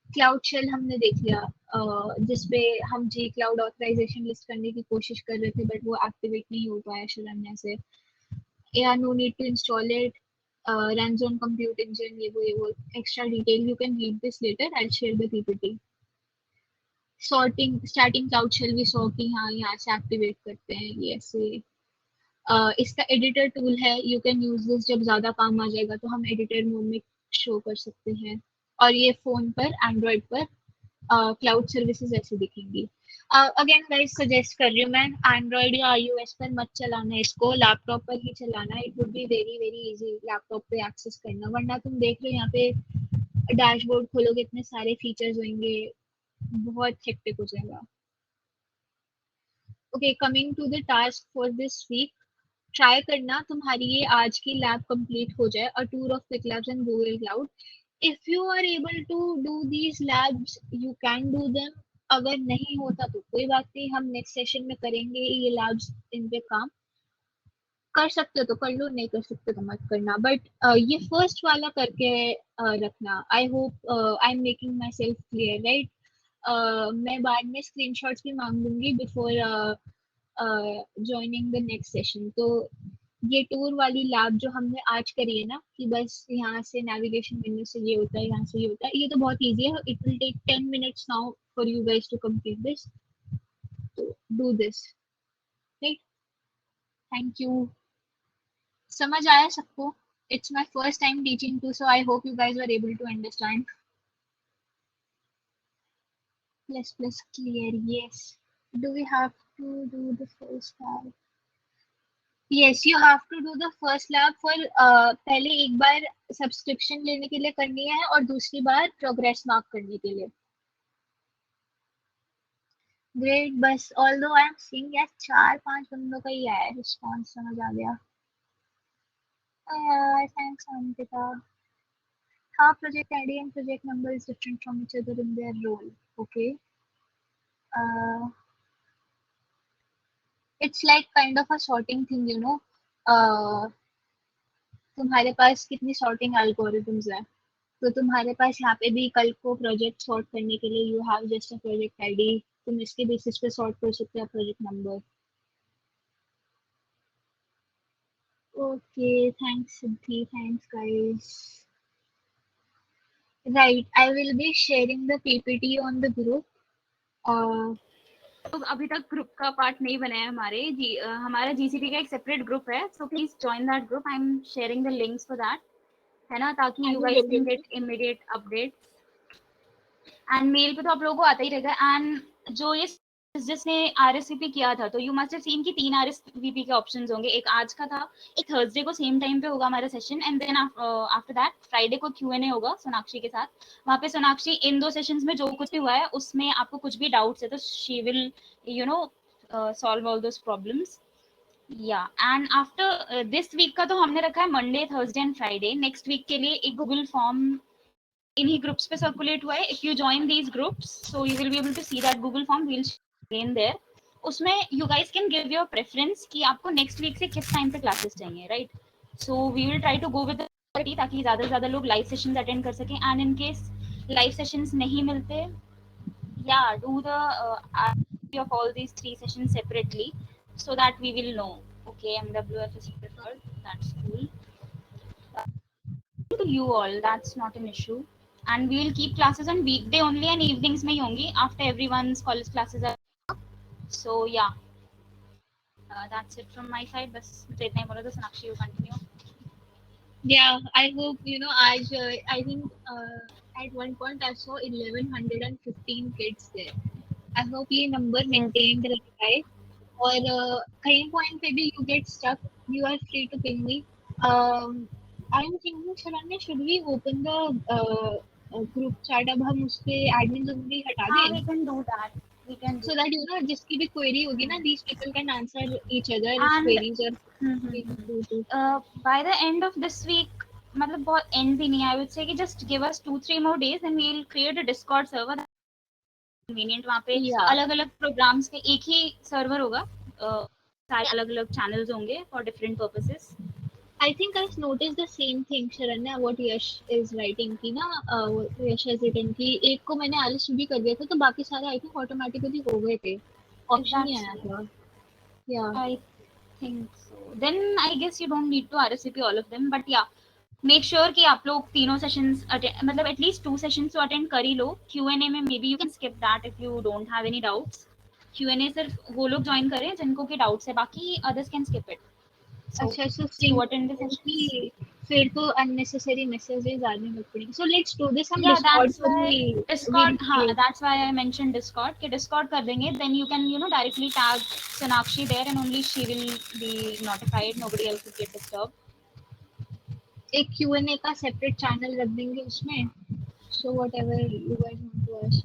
क्लाउड शेल हमने देख लिया, जिसपे हम जी क्लाउड ऑथराइजेशन लिस्ट करने की कोशिश कर रहे थे, बट वो एक्टिवेट नहीं हो पाया शरण्या से। या no need to install it, runs on compute engine, ये वो extra detail you can read this later, I'll share the ppt. Sorting starting cloud shell भी सो कि हाँ यहाँ से एक्टिवेट करते हैं ये ऐसे। इसका एडिटर टूल है, यू कैन यूज दिस, जब ज्यादा काम आ जाएगा तो हम एडिटर मोड में शो कर सकते हैं। और ये फोन पर, एंड्रॉइड पर क्लाउड सर्विसेज ऐसे दिखेंगी। अगेन गाइस सजेस्ट कर रही हूँ मैं, एंड्रॉइड या आईओएस पर मत चलाना इसको, लैपटॉप पर ही चलाना। It would be very very easy laptop पे एक्सेस करना, वरना तुम देख रहे हो यहाँ पे डैशबोर्ड खोलोगे इतने सारे फीचर्स होंगे, बहुत हेक्टिक हो जाएगा। Okay, coming to the task for this week, try करना तुम्हारी ये आज की लैब कंप्लीट हो जाए, a tour of quick labs and Google cloud. If you are able to do these labs you can do them, अगर नहीं होता तो कोई बात नहीं, हम नेक्स्ट सेशन में करेंगे ये लैब्स, इन पे काम कर सकते हो तो कर लो, नहीं कर सकते तो मत करना, बट ये फर्स्ट वाला करके रखना। I hope I am making my self clear, right? मैं बाद में स्क्रीनशॉट्स भी मांग लूंगी before joining the next session. तो ये टूर वाली लैब जो हमने आज करी है ना, कि बस यहाँ से नेविगेशन मेन्यू से ये होता है, यहाँ से ये होता है, ये तो बहुत इजी है। It will take 10 minutes now for you guys to complete this, तो do this, right? Thank you. समझ आया सबको? It's my first time teaching too, so I hope you guys are able to understand. Plus plus clear, yes. Do we have to do the first lab? Yes, you have to do the first lab for पहले एक बार subscription लेने के लिए करनी है और दूसरी बार progress mark करने के लिए। ग्रेट, बस ऑल दो आई एम सीइंग यार 4-5 बंदों का ही आया रिस्पॉन्स, समझ आ गया। यार thanks Ankita. How project ID and project number is different from each other in their role. Okay. Uh, it's like kind of a sorting thing, you know. तुम्हारे पास कितनी सॉर्टिंग एल्गोरिथम्स है, तो तुम्हारे पास यहाँ पे भी कल को प्रोजेक्ट सॉर्ट करने के लिए you have just a project ID, तुम इसके बेसिस पे सॉर्ट कर सकते हो project number. Okay, thanks Siddhi, thanks guys. Right, I will be sharing the PPT on the group. तो अभी तक ग्रुप का पार्ट नहीं बना है हमारे हमारा जीसीपी का एक सेपरेट ग्रुप है, so please join that group. I am sharing the links for that, है ना, ताकि you guys can get immediate updates. And mail पे तो आप लोगों को आता ही रहेगा। एंड जो ये जिसने आरएसवीपी किया था, तो यू मस्ट हैव सीन कि 3 आरएसवीपी के ऑप्शंस होंगे। एक आज का था, एक थर्सडे को सेम टाइम पे होगा हमारा session, and then after that Friday को क्यूएनए होगा सोनाक्षी के साथ। वहाँ पे सोनाक्षी इन 2 सेशंस में जो कुछ भी हुआ है उसमें आपको कुछ भी डाउट्स है तो she will you know solve all those problems. Yeah and after this week का तो हमने रखा है Monday, Thursday and Friday. Next week के लिए एक गूगल फॉर्म इन्हीं ग्रुप्स पे सर्कुलेट हुआ है। If you join these groups so you will be able to see that Google form, will again there. उसमें you guys can give your preference कि आपको नेक्स्ट वीक से किस टाइम पे क्लासेस चाहिए, right? So we will try to go with ताकि ज़्यादा से ज़्यादा लोग लाइव सेशंस अटेंड कर सकें। And in case live sessions नहीं मिलते, या do the of all these 3 sessions separately so that we will know. Okay, MWF is preferred, that's cool. To you all, that's not an issue. And we will keep classes on weekday only and evenings mein hongi after everyone's college classes are. So yeah, that's it from my side. Bas mujhe itna hi bola tha, Sonakshi you continue. Yeah, I hope you know. I think at one point I saw 1115 kids there. I hope ये number maintained रहता है, और कहीं point पे भी you get stuck, you are free to ping me. I'm thinking Sharanya, should we open the group chat? अब हम उस पे admin जरूरी हटा हाँ, दें, we can do that. We can do so that you know जिसकी भी query होगी ना, these people can answer each other's and queries or by the end of this week, मतलब बहुत end भी नहीं, I would say कि just give us 2-3 more days and we'll create a Discord server convenient वहाँ पे Yeah. अलग-अलग programmes के एक ही सर्वर होगा, सारे अलग-अलग चैनल्स होंगे for different purposes. I think I've noticed the same thing, Sharanya, what Yash is writing की ना, Yash has written की एक को मैंने RSVP भी कर दिया था तो बाकी सारे I think automatically हो गए थे, ऑप्शन नहीं आया था। Yeah. I think so. Then I guess you don't need to RSVP all of them, but yeah, make sure कि आप लोग तीनों सेशंस मतलब एटलीस्ट 2 सेशंस तो अटेंड कर ही लो। Q&A में may be you can skip that if you don't have any doubts. Q&A सिर्फ वो लोग ज्वाइन करें जिनको के डाउट्स है, बाकी others can skip it. So अच्छा, so to sync attend the sessions. कि फिर तो unnecessary messages आने लग पड़ेंगे। So let's do this, हम Yeah, Discord that's पर why ही Discord, we'll हाँ, create। that's why I mentioned Discord कि Discord कर देंगे, then you can directly tag Sonakshi there and only she will be notified, nobody else will get disturbed. एक Q&A का separate channel रख देंगे उसमें, so whatever you guys want to ask।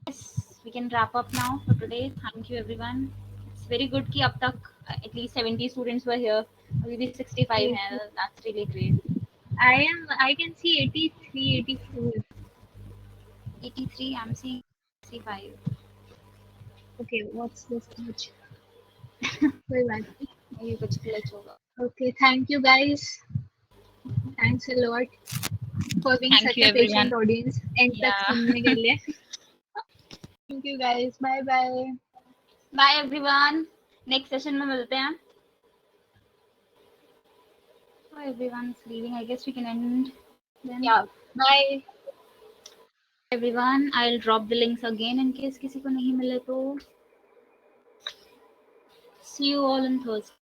Yes, we can wrap up now for today. Thank you everyone. It's very good कि अब तक at least 70 students were here. अभी भी 65 हैं. That's really great. I can see 83, 84। 83, I'm seeing 65. Okay, what's this glitch? कोई बात नहीं। Maybe कुछ glitch होगा. Okay, thank you guys. Thanks a lot for being Thank such you a everyone. patient audience. End तक Yeah. सुनने के लिए। Thank you guys. Bye bye. Bye everyone. Next session में मिलते हैं. So everyone's leaving. I guess we can end then. Yeah. Bye. Everyone, I'll drop the links again in case किसी को नहीं मिले तो. See you all on Thursday.